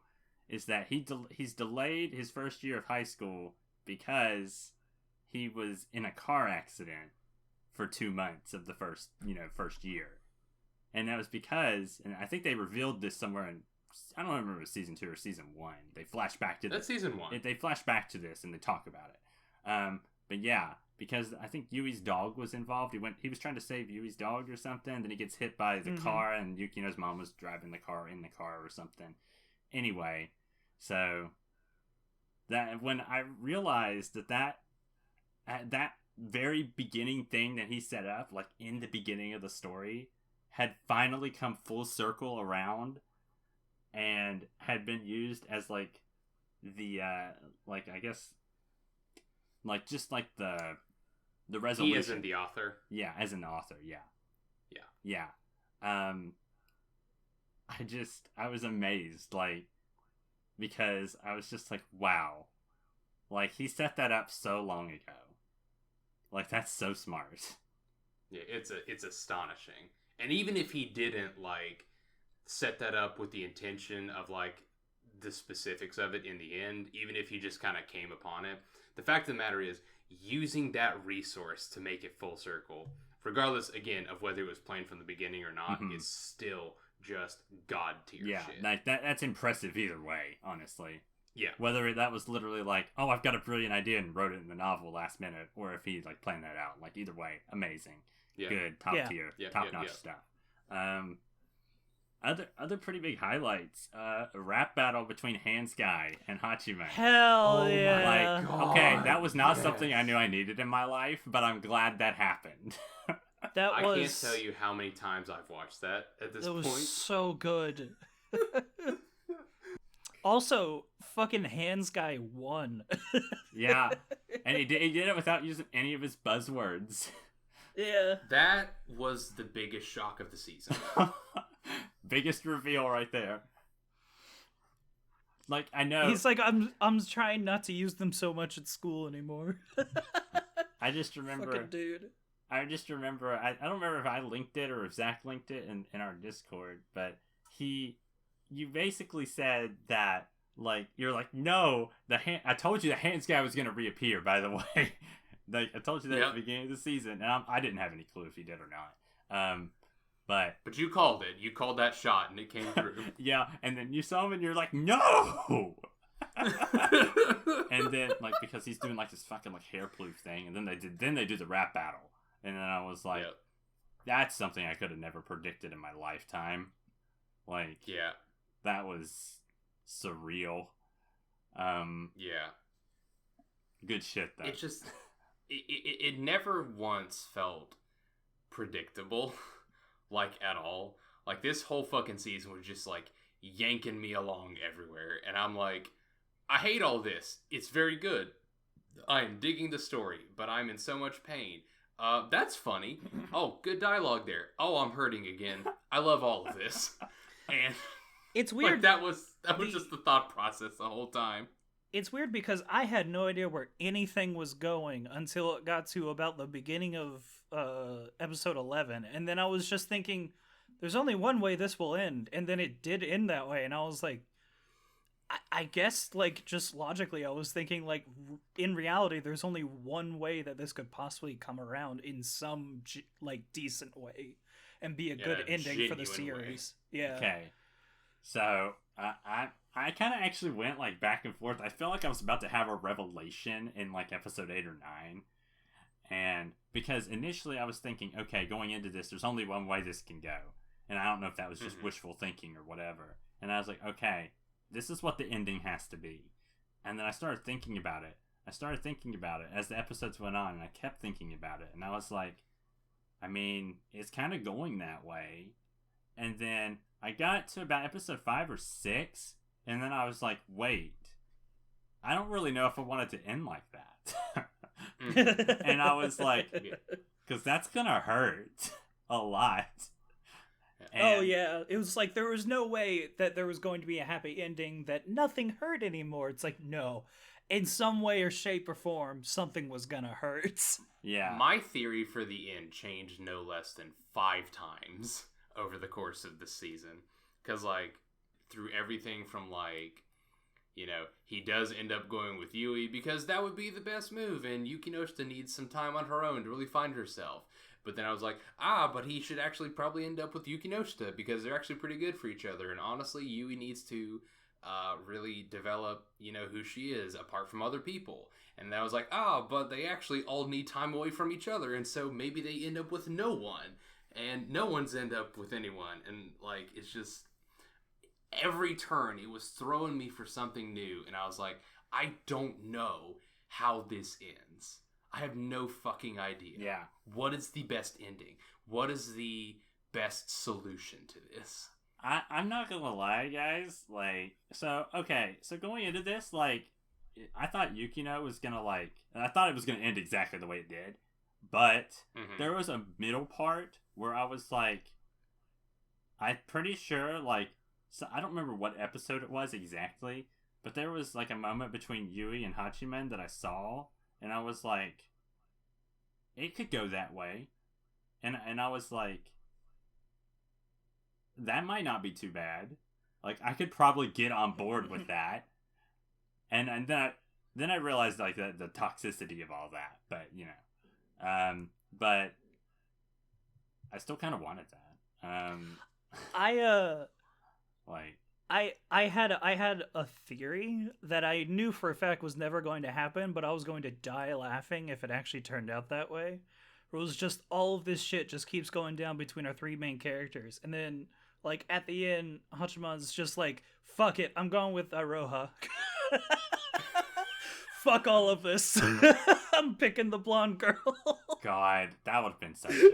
Is that he's delayed his first year of high school because he was in a car accident for 2 months of the first year, and that was because, and I think they revealed this somewhere in, I don't remember if it was season 2 or season 1. They flash back to that's season 1. They flash back to this and they talk about it. But yeah, because I think Yui's dog was involved. He was trying to save Yui's dog or something. Then he gets hit by the car, and Yukino's mom was driving the car in the car or something. Anyway, so that when I realized that very beginning thing that he set up, like in the beginning of the story, had finally come full circle around and had been used as like the like, I guess, like just like the resolution. He as in the author. Yeah, as an author. Yeah. I was amazed, like, because I was just like, wow, like he set that up so long ago. Like, that's so smart. Yeah, it's astonishing. And even if he didn't like set that up with the intention of like the specifics of it in the end, even if he just kind of came upon it, the fact of the matter is, using that resource to make it full circle, regardless again of whether it was planned from the beginning or not, is still just god tier shit. Yeah, that's impressive either way, honestly. Yeah. Whether that was literally like, oh, I've got a brilliant idea and wrote it in the novel last minute, or if he like planned that out, like either way, amazing. Yeah. Good, top tier, top notch stuff. Other pretty big highlights. A rap battle between Hands Guy and Hachiman. Hell yeah! Like, okay, that was not something I knew I needed in my life, but I'm glad that happened. I can't tell you how many times I've watched that at this point. It was so good. Also, fucking Hands Guy won. Yeah, and he did it without using any of his buzzwords. Yeah. That was the biggest shock of the season. Biggest reveal right there. Like, I know he's like, I'm trying not to use them so much at school anymore. I just remember, fucking dude. I just remember, I don't remember if I linked it or if Zack linked it in our Discord, but you basically said that, like, you're like, no, I told you the Hands Guy was going to reappear, by the way. Like, I told you that at the beginning of the season, and I didn't have any clue if he did or not. But you called it. You called that shot, and it came through. Yeah, and then you saw him, and you're like, no! And then, like, because he's doing, like, this fucking, like, hair ploof thing, and then they do the rap battle. And then I was like, that's something I could have never predicted in my lifetime. Like, that was surreal. Yeah. Good shit though. It just it never once felt predictable, like at all. Like this whole fucking season was just like yanking me along everywhere, and I'm like, I hate all this. It's very good. I am digging the story, but I'm in so much pain. That's funny. Oh, good dialogue there. Oh, I'm hurting again. I love all of this. And It's weird. like that was just the thought process the whole time. It's weird because I had no idea where anything was going until it got to about the beginning of episode 11, and then I was just thinking, there's only one way this will end, and then it did end that way, and I was like, I guess, like, just logically, I was thinking, like, in reality, there's only one way that this could possibly come around in some, like, decent way and be a good ending for the series. Way. Yeah. Okay. So, I kind of actually went, like, back and forth. I felt like I was about to have a revelation in, like, episode 8 or 9. And because initially I was thinking, okay, going into this, there's only one way this can go. And I don't know if that was just wishful thinking or whatever. And I was like, okay, this is what the ending has to be. And then I started thinking about it. As the episodes went on, and I kept thinking about it. And I was like, I mean, it's kind of going that way. And then I got to about episode 5 or 6, and then I was like, wait, I don't really know if I want it to end like that. And I was like, because that's gonna hurt a lot. And it was like there was no way that there was going to be a happy ending, that nothing hurt anymore. It's like, no, in some way or shape or form, something was gonna hurt. Yeah. My theory for the end changed no less than 5 times over the course of the season. Because, like, through everything from, like, you know, he does end up going with Yui because that would be the best move, and Yukinoshita needs some time on her own to really find herself. But then I was like, but he should actually probably end up with Yukinoshita because they're actually pretty good for each other. And honestly, Yui needs to really develop, you know, who she is apart from other people. And then I was like, but they actually all need time away from each other, and so maybe they end up with no one. And no one's end up with anyone. And, like, it's just, every turn, it was throwing me for something new. And I was like, I don't know how this ends. I have no fucking idea. Yeah. What is the best ending? What is the best solution to this? I'm not gonna lie, guys. Like, so going into this, like, I thought Yukino was gonna, like, and I thought it was gonna end exactly the way it did. But there was a middle part where I was like, I'm pretty sure, like, so I don't remember what episode it was exactly, but there was, like, a moment between Yui and Hachiman that I saw, and I was like, it could go that way. And I was like, that might not be too bad. Like, I could probably get on board with that. And then I realized, like, the toxicity of all that. But, you know. But I still kind of wanted that. I had a theory that I knew for a fact was never going to happen, but I was going to die laughing if it actually turned out that way. It was just all of this shit just keeps going down between our 3 main characters, and then, like, at the end, Hachiman's just like, fuck it, I'm going with Iroha. Fuck all of this. I'm picking the blonde girl. God, that would have been such a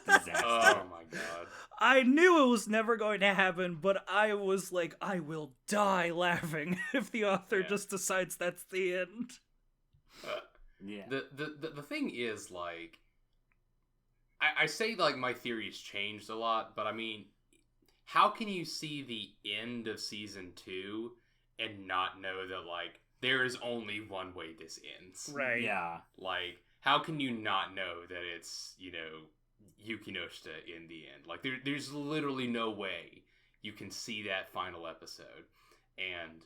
disaster. Oh my god. I knew it was never going to happen, but I was like, I will die laughing if the author just decides that's the end. Yeah. The thing is, like, I say, like, my theories changed a lot, but I mean, how can you see the end of season 2 and not know that, like, there is only one way this ends? Right. Yeah. Like, how can you not know that it's, you know, Yukinoshita in the end? Like, there's literally no way you can see that final episode and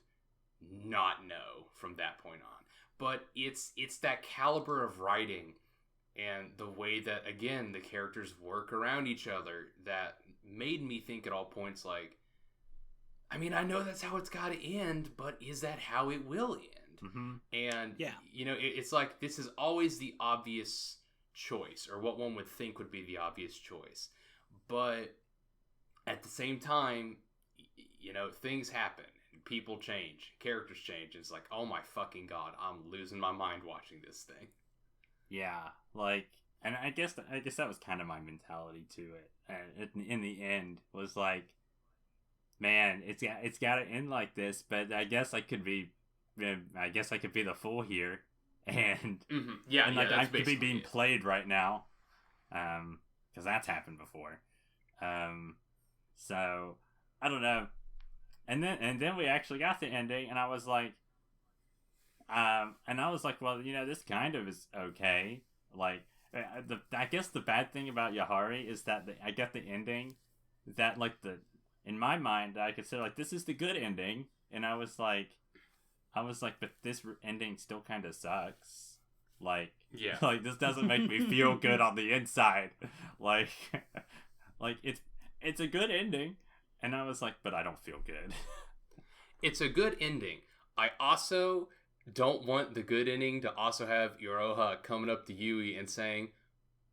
not know from that point on. But it's that caliber of writing and the way that, again, the characters work around each other that made me think at all points, like, I mean, I know that's how it's got to end, but is that how it will end? Mm-hmm. And, you know, it's like, this is always the obvious choice, or what one would think would be the obvious choice. But at the same time, you know, things happen. people change, characters change. It's like, oh my fucking god, I'm losing my mind watching this thing. Yeah, like, and I guess that was kind of my mentality to it. And in the end, was like, man, it's got to end like this. But I guess I could be the fool here, and yeah, and like yeah, I could be being it. played right now, because that's happened before. So I don't know. And then we actually got the ending, and I was like, well, this kind of is okay. Like, I guess the bad thing about Yahari is that I get the ending that, like, in my mind, I consider, like, this is the good ending, and I was like, but this ending still kind of sucks. Like, yeah, like, this doesn't make me feel good on the inside. Like, like it's a good ending, and I was like, but I don't feel good. It's a good ending. I also don't want the good ending to also have Iroha coming up to Yui and saying,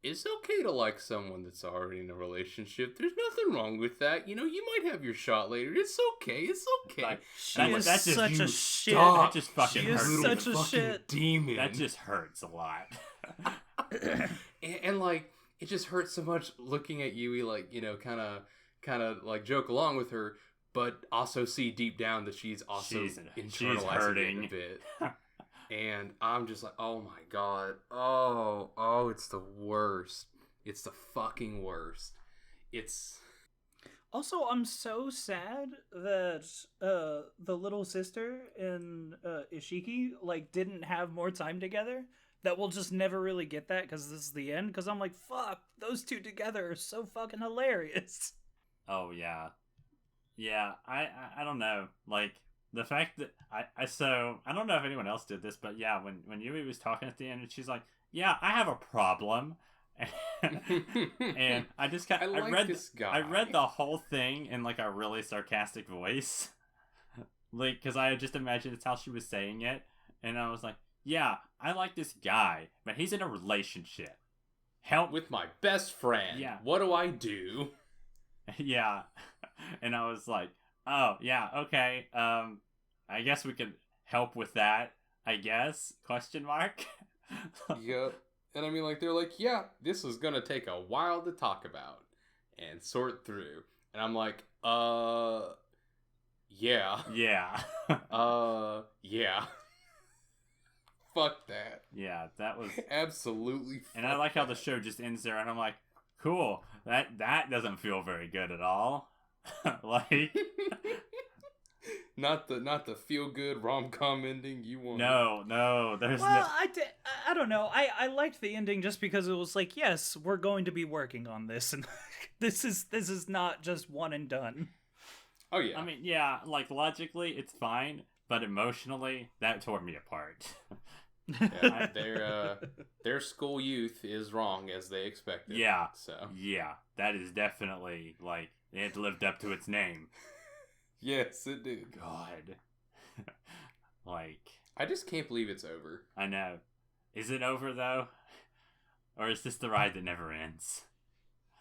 it's okay to like someone that's already in a relationship. There's nothing wrong with that. You might have your shot later. It's okay. It's okay. Like, She is such a shit. That just fucking She is hurts. such a shit. Demon. That just hurts a lot. and like, it just hurts so much looking at Yui, like, kind of like joke along with her, but also see deep down that she's internalizing hurting it a bit. And I'm just like, oh my god. Oh, it's the worst. It's the fucking worst. It's... Also, I'm so sad that the little sister and Ishiki, like, didn't have more time together. That we'll just never really get that because this is the end. Because I'm like, fuck, those two together are so fucking hilarious. Oh, yeah. Yeah, I don't know. Like, the fact that I don't know if anyone else did this, but yeah, when Yui was talking at the end, and she's like, yeah, I have a problem. And I just I read the whole thing in, like, a really sarcastic voice. Like, because I just imagined it's how she was saying it. And I was like, yeah, I like this guy, but he's in a relationship. Help with my best friend. Yeah. What do I do? Yeah. And I was like, oh, yeah, okay. I guess we could help with that, I guess? Question mark? Yep. And I mean, like, they're like, yeah, this is gonna take a while to talk about and sort through. And I'm like, yeah. Yeah. Yeah. Fuck that. Yeah, that was... Absolutely fuck And I like how the that. show just ends there, and I'm like, cool, that doesn't feel very good at all. Like... Not the feel good rom-com ending you want. No, there's well, I don't know. I liked the ending just because it was like, yes, we're going to be working on this, and this is not just one and done. Oh yeah. I mean, yeah, like, logically it's fine, but emotionally that tore me apart. Yeah, their school youth is wrong as they expected. Yeah. So yeah, that is definitely, like, it lived up to its name. Yes, it did. God. Like, I just can't believe it's over. I know. Is it over, though? Or is this the ride that never ends?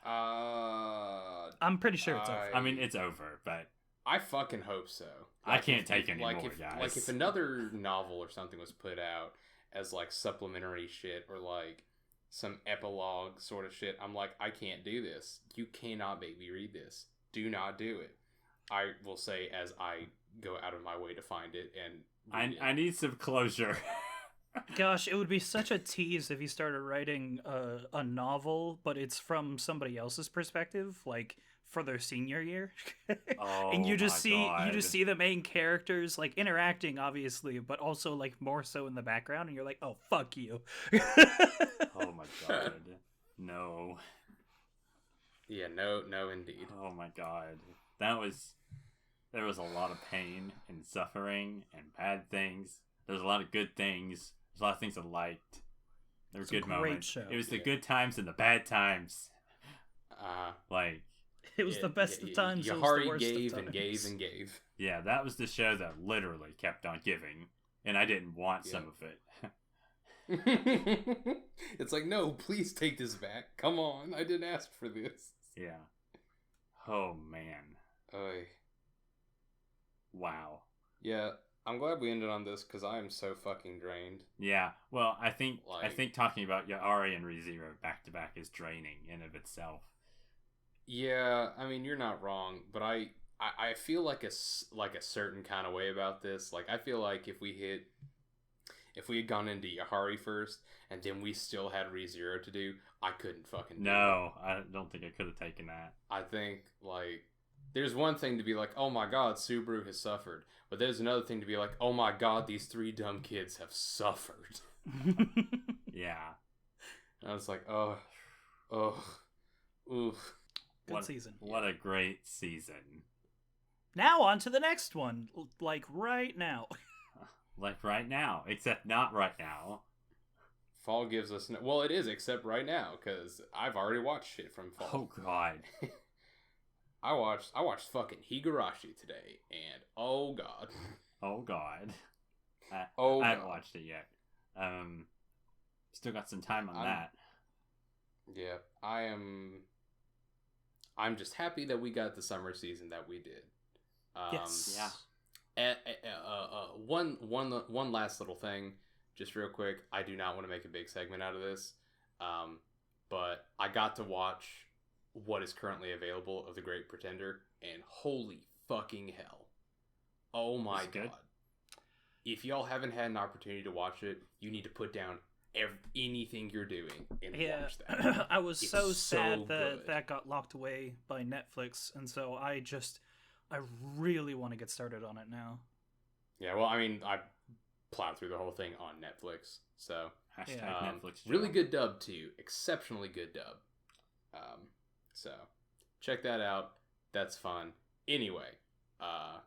I'm pretty sure it's over. I mean, it's over, but... I fucking hope so. Like, I can't take any more, guys. Like, if another novel or something was put out as, like, supplementary shit or, like, some epilogue sort of shit, I'm like, I can't do this. You cannot make me read this. Do not do it. I will say as I go out of my way to find it and I need some closure. Gosh, it would be such a tease if you started writing a novel, but it's from somebody else's perspective, like for their senior year. And you just see the main characters like interacting, obviously, but also like more so in the background, and you're like, oh, fuck you. Oh my god. No. Yeah, no indeed. Oh my god. There was a lot of pain and suffering and bad things. There's a lot of good things. There's a lot of things I liked. There were good moments. Show. It was the good times and the bad times. Like, it was the best of times. Yahari gave and gave and gave. Yeah, that was the show that literally kept on giving, and I didn't want some of it. It's like, no, please take this back. Come on, I didn't ask for this. Yeah. Oh man. Oy. Wow. Yeah, I'm glad we ended on this because I am so fucking drained. Yeah, well, I think talking about Yari and ReZero back to back is draining in of itself. Yeah, I mean, you're not wrong, but I feel like a certain kind of way about this. Like, I feel like if we had gone into Yahari first and then we still had ReZero to do, I couldn't fucking do it. I don't think I could have taken that. I think, like, there's one thing to be like, oh my god, Subaru has suffered. But there's another thing to be like, oh my god, these 3 dumb kids have suffered. Yeah. And I was like, oh, oof. Good season. What a great season. Now on to the next one. Like right now. Like right now. Except not right now. Fall gives us... well, it is, except right now, because I've already watched shit from Fall. Oh, God. I watched fucking Higurashi today, and oh god. Oh god. I haven't watched it yet. Still got some time on that. Yeah, I'm just happy that we got the summer season that we did. Yes. Yeah. One last little thing, just real quick. I do not want to make a big segment out of this, but I got to watch what is currently available of The Great Pretender, and holy fucking hell. Oh my god. Good? If y'all haven't had an opportunity to watch it, you need to put down anything you're doing and watch that. I was so sad that got locked away by Netflix, and so I really want to get started on it now. Yeah, well, I mean, I plowed through the whole thing on Netflix, so... Netflix. Really good dub, too. Exceptionally good dub. So, check that out. That's fun. Anyway, well,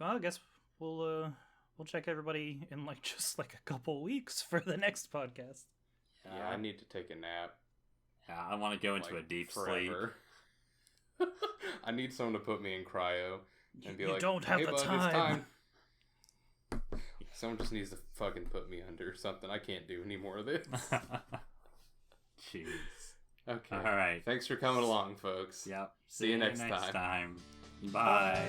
I guess we'll check everybody in just a couple weeks for the next podcast. Yeah, I need to take a nap. Yeah, I want to go into a deep forever. Sleep. I need someone to put me in cryo and be you like, don't have hey, the bud, time. It's time. Someone just needs to fucking put me under something. I can't do any more of this. Jeez. Okay. All right. Thanks for coming along, folks. Yep. See you next time. Bye.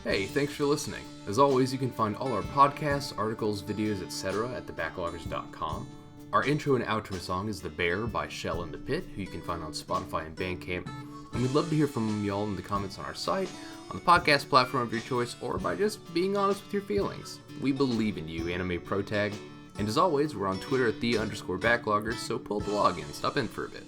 Hey, thanks for listening. As always, you can find all our podcasts, articles, videos, etc. at thebacklogers.com. Our intro and outro song is The Bear by Shell in the Pit, who you can find on Spotify and Bandcamp. And we'd love to hear from y'all in the comments on our site, on the podcast platform of your choice, or by just being honest with your feelings. We believe in you, Anime Protag. And as always, we're on Twitter at @the_Backloggers, so pull the log and stop in for a bit.